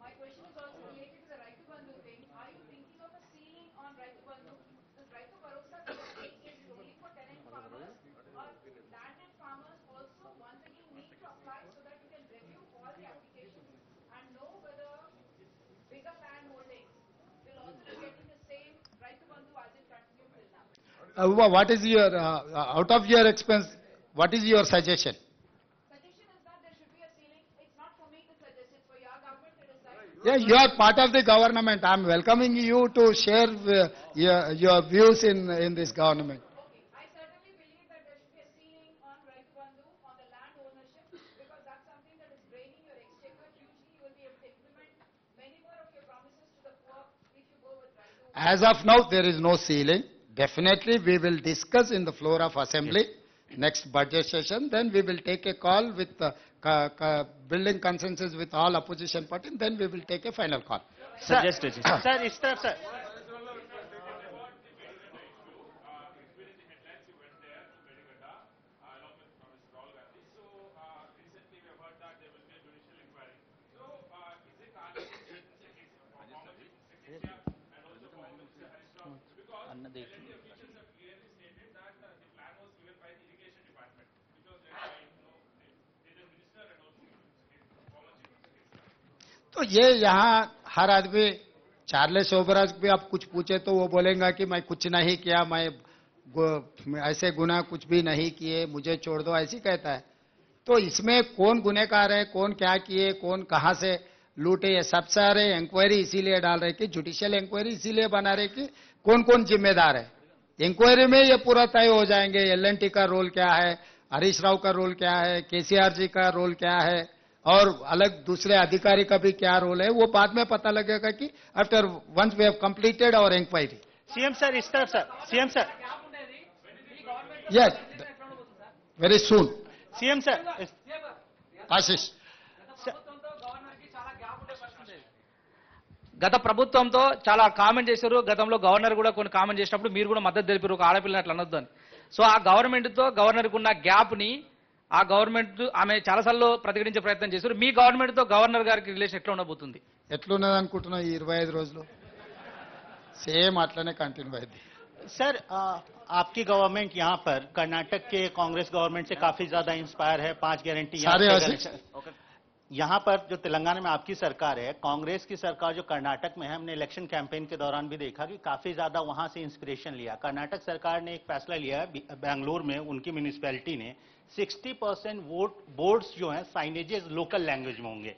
My question is also related to the Raitu Bandhu thing. Are you thinking of a ceiling on Raitu Bandhu? This Raitu Bharosa scheme is only for tenant farmers or landed farmers also once again need to apply so that you can review all the applications and know whether bigger land holdings will also be getting the same Raitu Bandhu as it continued till now. Uma, what is your out of your expense? What is your suggestion? Suggestion is that there should be a ceiling. It's not for me to suggest, it's for your government to decide. Yeah, you are part of the government. I am welcoming you to share your views in this government. Okay, I certainly believe that there should be a ceiling on Raitu Bandhu on the land ownership because that's something that is draining your exchequer hugely. You will be able to implement many more of your promises to the poor if you go with Raitu. As of now, there is no ceiling. Definitely, we will discuss in the floor of assembly next budget session. Then we will take a call with building consensus with all opposition parties. Then we will take a final call. Suggest sir इस तरफ सर तो ये यहाँ हर आदमी चार्लेस ओबराज भी आप कुछ पूछे तो वो बोलेगा कि मैं कुछ नहीं किया, मैं ऐसे गुनाह कुछ भी नहीं किए, मुझे छोड़ दो, ऐसी कहता है। तो इसमें कौन गुनहगार है, कौन क्या किए, कौन कहां से लूटे, ये सब सारे इंक्वायरी इसीलिए डाल रहे कि जुडिशियल इंक्वायरी इसीलिए बना रहे कि कौन कौन जिम्मेदार है। इंक्वायरी में ये पूरा तय हो जाएंगे, एल&टी का रोल क्या है, हरीश राव का रोल क्या है, केसीआर जी का रोल क्या है, और अलग दूसरे अधिकारी का भी क्या रोल है, वो बाद में पता लगेगा कि after once we have completed our inquiry. CM sir इस तरफ sir CM sir yes, very soon. CM sir Ashish గత ప్రభుత్వంతో చాలా కామెంట్ చేశారు. గతంలో గవర్నర్ కూడా కొన్ని కామెంట్ చేసినప్పుడు మీరు కూడా మద్దతు తెలిపారు, ఒక ఆడపిల్లని అట్లా అనొద్దు అని. సో ఆ గవర్నమెంట్ తో గవర్నర్ కు ఉన్న గ్యాప్ ని ఆ గవర్నమెంట్ ఆమె చాలాసార్లు ప్రతిఘటించే ప్రయత్నం చేశారు. మీ గవర్నమెంట్ తో గవర్నర్ గారికి రిలేషన్ ఎట్లా ఉండబోతుంది? ఎట్లున్నది అనుకుంటున్నావు ఈ 25 రోజులు? సేమ్ అట్లనే కంటిన్యూ అయింది. सर आपकी गवर्नमेंट यहाँ पर कर्नाटक के कांग्रेस गवर्नमेंट से काफी ज्यादा इंस्पायर है. 5 गारंटी सारे आशीष यहाँ पर जो तेलंगाना में आपकी सरकार है, कांग्रेस की सरकार जो कर्नाटक में है, हमने इलेक्शन कैंपेन के दौरान भी देखा कि काफी ज्यादा वहां से इंस्पिरेशन लिया. कर्नाटक सरकार ने एक फैसला लिया है, बेंगलुरु में उनकी म्यूनिसिपैलिटी ने 60% वोट बोर्ड्स जो हैं साइनेजेस लोकल लैंग्वेज में होंगे.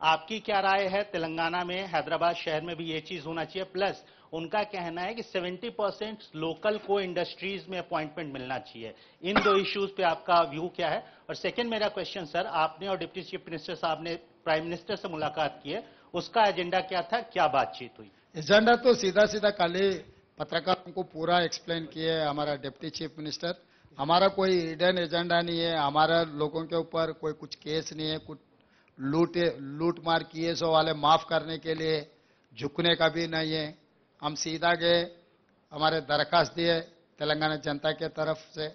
आपकी क्या राय है? तेलंगाना में हैदराबाद शहर में भी ये चीज होना चाहिए. प्लस उनका कहना है कि 70% लोकल को इंडस्ट्रीज में अपॉइंटमेंट मिलना चाहिए. इन दो इश्यूज पे आपका व्यू क्या है? और सेकंड मेरा क्वेश्चन सर, आपने और डिप्टी चीफ मिनिस्टर साहब ने प्राइम मिनिस्टर से मुलाकात की है, उसका एजेंडा क्या था, क्या बातचीत हुई? एजेंडा तो सीधा सीधा कल ही पत्रकारों को पूरा एक्सप्लेन किए हमारा डिप्टी चीफ मिनिस्टर. हमारा कोई हिडन एजेंडा नहीं है, हमारा लोगों के ऊपर कोई कुछ केस नहीं है, कुछ लूट मार किए सो वाले माफ करने के लिए झुकने का भी नहीं है. हम सीधा गए, हमारे दरखास्त दिए तेलंगाना जनता के तरफ से.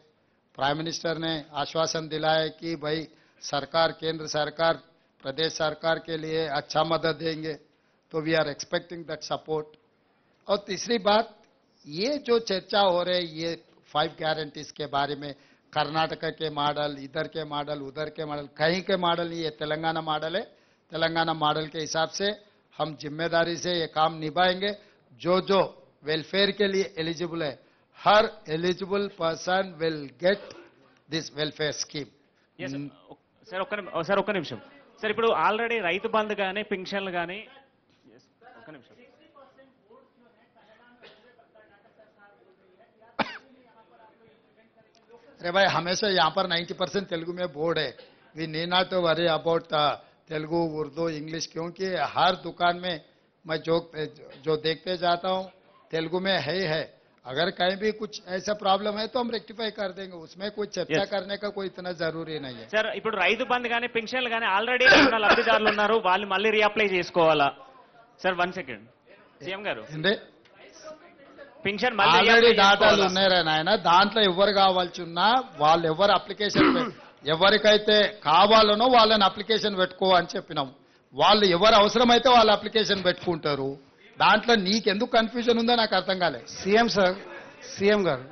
प्राइम मिनिस्टर ने आश्वासन दिलाया कि भाई सरकार, केंद्र सरकार, प्रदेश सरकार के लिए अच्छा मदद देंगे. तो we are expecting that support. और तीसरी बात, ये जो चर्चा हो रही है ये 5 गारंटीज के बारे में, कर्नाटक के मॉडल, इधर के मॉडल, उधर के मॉडल, कहीं के मॉडल नहीं, ये तेलंगाना मॉडल है. तेलंगाना मॉडल के हिसाब से हम जिम्मेदारी से ये काम निभाएंगे. जो जो वेलफेयर के लिए एलिजिबल है, हर eligible person will get this welfare scheme. Sir ఒక్క నిమిషం సార్, ఇప్పుడు ఆల్రెడీ రైతు బంధు కానీ పింఛన్లు కానీ ఒక్క నిమిషం अरे भाई, हमेशा यहाँ पर 90% तेलुगु में बोर्ड है. We need not to worry about Telugu, Urdu, English, क्योंकि हर दुकान में मैं जो देखते जाता हूँ तेलुगु में है. अगर कहीं भी कुछ ऐसा प्रॉब्लम है तो हम रेक्टिफाई कर देंगे, उसमें कोई चर्चा करने का कोई इतना जरूरी नहीं है. సార్ ఇప్పుడు రైతు బంధు కానీ పింఛన్లు కానీ ఆల్రెడీ ఉన్న లబ్ధిదారులు ఉన్నారు, వాళ్ళు మళ్ళీ రీఅప్లై చేసుకోవాలా? సార్ 1 సెకండ్ సీఎం గారు, ఏంటి పింఛన్ మళ్ళీ ఆల్రెడీ డాటాలు ఉన్నారా నాయన? దాంట్లో ఎవరు కావాల్సి ఉన్నా వాళ్ళు ఎవరు అప్లికేషన్ ఎవరికైతే కావాలనో వాళ్ళని అప్లికేషన్ పెట్టుకో అని చెప్పినాం. వాళ్ళు ఎవరు అవసరమైతే వాళ్ళు అప్లికేషన్ పెట్టుకుంటారు. దాంట్లో నీకెందుకు కన్ఫ్యూజన్ ఉందో నాకు అర్థం కాలే. సీఎం సార్, సీఎం గారు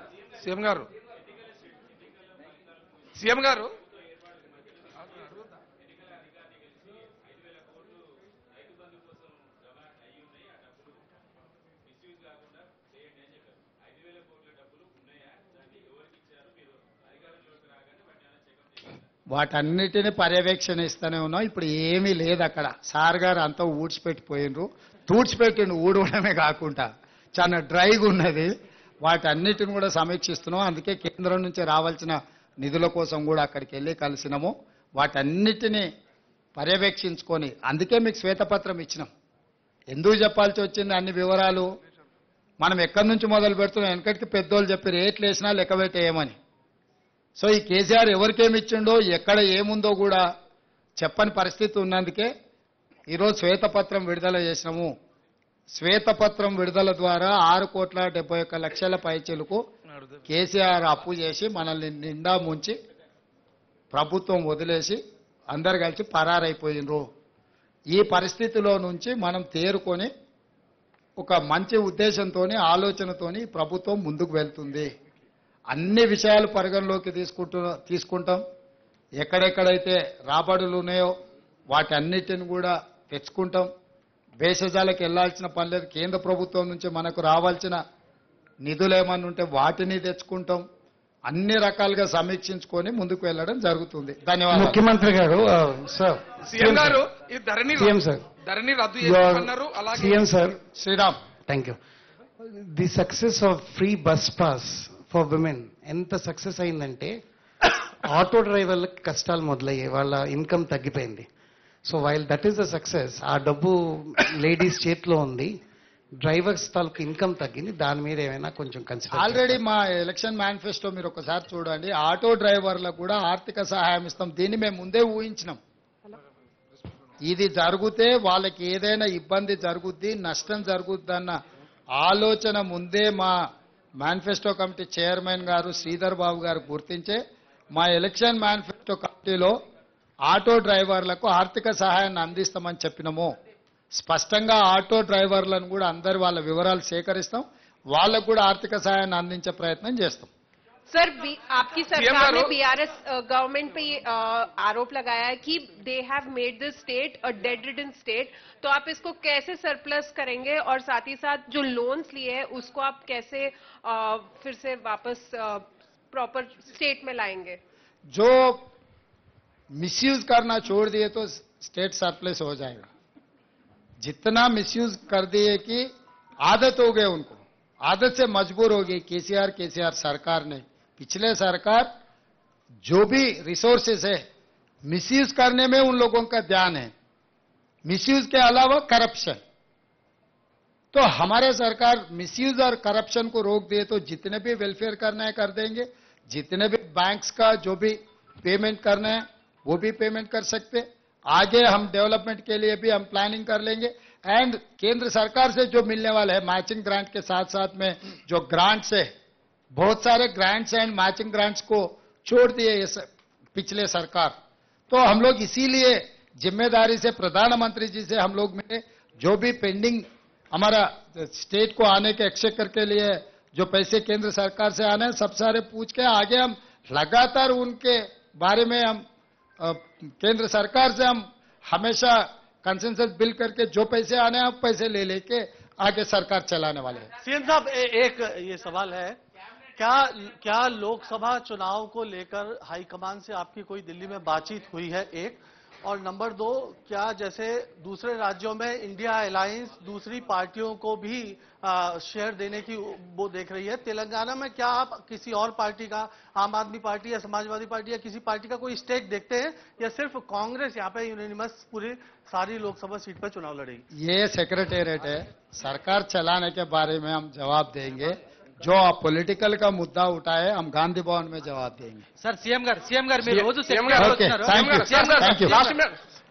వాటన్నిటిని పర్యవేక్షణిస్తూనే ఉన్నాం. ఇప్పుడు ఏమీ లేదు అక్కడ. సార్ గారు అంతా ఊడ్చిపెట్టిపోయినరు, తూడ్చిపెట్టిండు. ఊడవడమే కాకుండా చాలా డ్రైగా ఉన్నది. వాటన్నిటిని కూడా సమీక్షిస్తున్నాం. అందుకే కేంద్రం నుంచి రావాల్సిన నిధుల కోసం కూడా అక్కడికి వెళ్ళి కలిసినాము. వాటన్నిటిని పర్యవేక్షించుకొని అందుకే మీకు శ్వేతపత్రం ఇచ్చినాం. ఎందుకు చెప్పాల్సి వచ్చింది అన్ని వివరాలు? మనం ఎక్కడి నుంచి మొదలు పెడుతున్నాం? వెనకటికి పెద్దోళ్ళు చెప్పి రేట్లు వేసినా లెక్క పెట్టేయమని. సో ఈ కేసీఆర్ ఎవరికేమి ఇచ్చిండో, ఎక్కడ ఏముందో కూడా చెప్పని పరిస్థితి ఉన్నందుకే ఈరోజు శ్వేతపత్రం విడుదల చేసినాము. శ్వేతపత్రం విడుదల ద్వారా 6,71,00,000 పైచిలకు కేసీఆర్ అప్పు చేసి మనల్ని నిండా ముంచి ప్రభుత్వం వదిలేసి అందరు కలిసి పరారైపోయినరు. ఈ పరిస్థితిలో నుంచి మనం తేరుకొని ఒక మంచి ఉద్దేశంతోని ఆలోచనతోని ప్రభుత్వం ముందుకు వెళ్తుంది. అన్ని విషయాలు పరిగణలోకి తీసుకుంటాం. ఎక్కడెక్కడైతే రాబడులు ఉన్నాయో వాటన్నిటిని కూడా తెచ్చుకుంటాం. భేషజాలకు వెళ్లాల్సిన పని లేదు. కేంద్ర ప్రభుత్వం నుంచి మనకు రావాల్సిన నిధులు ఏమన్నా ఉంటే వాటిని తెచ్చుకుంటాం. అన్ని రకాలుగా సమీక్షించుకొని ముందుకు వెళ్ళడం జరుగుతుంది. ధన్యవాదాలు. ముఖ్యమంత్రి గారు సార్ సీఎం గారు ఈ ధరణి సీఎం సార్ ధరణి రద్దు చేస్తున్నారు. అలాగే CM sir Sriram, thank you. The success of free bus pass for women ఎంత సక్సెస్ అయిందంటే ఆటో డ్రైవర్లకు కష్టాలు మొదలయ్యాయి, వాళ్ళ ఇన్కమ్ తగ్గిపోయింది. So while that is the success, ఆ డబ్బు లేడీస్ చేతిలో ఉంది, డ్రైవర్స్ తాలూకు ఇన్కమ్ తగ్గింది. దాని మీద ఏమైనా కొంచెం కన్సిడర్ ఆల్రెడీ మా ఎలక్షన్ మేనిఫెస్టో మీరు ఒకసారి చూడండి. ఆటో డ్రైవర్లకు కూడా ఆర్థిక సహాయం ఇస్తాం. దీన్ని మేము ముందే ఊహించినాం. ఇది జరిగితే వాళ్ళకి ఏదైనా ఇబ్బంది జరుగుద్ది, నష్టం జరుగుద్దన్న ఆలోచన ముందే మా మేనిఫెస్టో కమిటీ చైర్మన్ గారు శ్రీధర్ బాబు గారు గుర్తించే మా ఎలక్షన్ మేనిఫెస్టో కమిటీలో ఆటో డ్రైవర్లకు ఆర్థిక సహాయాన్ని అందిస్తామని చెప్పినాము. స్పష్టంగా ఆటో డ్రైవర్లను కూడా అందరి వాళ్ళ వివరాలు సేకరిస్తాం. వాళ్ళకు కూడా ఆర్థిక సహాయాన్ని అందించే ప్రయత్నం చేస్తాం. सर आपकी सरकार ने बीआरएस गवर्नमेंट पे ये आरोप लगाया है कि they have made this state a dead ridden state, तो आप इसको कैसे सरप्लस करेंगे और साथ ही साथ जो लोन्स लिए हैं उसको आप कैसे फिर से वापस प्रॉपर स्टेट में लाएंगे? जो मिसयूज करना छोड़ दिए तो स्टेट सरप्लस हो जाएगा. जितना मिसयूज कर दिए कि आदत हो गए, उनको आदत से मजबूर हो गई केसीआर सरकार ने. पिछले सरकार जो भी रिसोर्सेस है मिसयूज करने में उन लोगों का ध्यान है. मिसयूज के अलावा करप्शन, तो हमारे सरकार मिसयूज और करप्शन को रोक दिए तो जितने भी वेलफेयर करना है कर देंगे. जितने भी बैंक्स का जो भी पेमेंट करना है वो भी पेमेंट कर सकते. आगे हम डेवलपमेंट के लिए भी हम प्लानिंग कर लेंगे. एंड केंद्र सरकार से जो मिलने वाला है मैचिंग ग्रांट के साथ साथ में जो ग्रांट्स है, बहुत सारे ग्रांट्स एंड मैचिंग ग्रांट्स को छोड़ दिए पिछले सरकार. तो हम लोग इसीलिए जिम्मेदारी से प्रधानमंत्री जी से हम लोग मिले. जो भी पेंडिंग हमारा स्टेट को आने के एक्सचेकर के लिए जो पैसे केंद्र सरकार से आने हैं सब सारे पूछ के आगे हम लगातार उनके बारे में हम केंद्र सरकार से हम हमेशा कंसेंसस बिल करके जो पैसे आने हैं पैसे ले लेके आगे सरकार चलाने वाले हैं. सीएम साहब एक ये सवाल है, क्या लोकसभा चुनाव को लेकर हाईकमान से आपकी कोई दिल्ली में बातचीत हुई है? एक और नंबर 2, क्या जैसे दूसरे राज्यों में इंडिया अलायंस दूसरी पार्टियों को भी शेयर देने की वो देख रही है, तेलंगाना में क्या आप किसी और पार्टी का, आम आदमी पार्टी या समाजवादी पार्टी या किसी पार्टी का कोई स्टेक देखते हैं, या सिर्फ कांग्रेस यहाँ पे यूनिनिमस पूरी सारी लोकसभा सीट पर चुनाव लड़ेगी? ये सेक्रेटेरिएट है, सरकार चलाने के बारे में हम जवाब देंगे. जो पॉलिटिकल का मुद्दा उठाए हम गांधी भवन में जवाब देंगे. సార్ సీఎం గారు మీరు రోజు Okay, thank you. సీఎం గారు Thank you. Last minute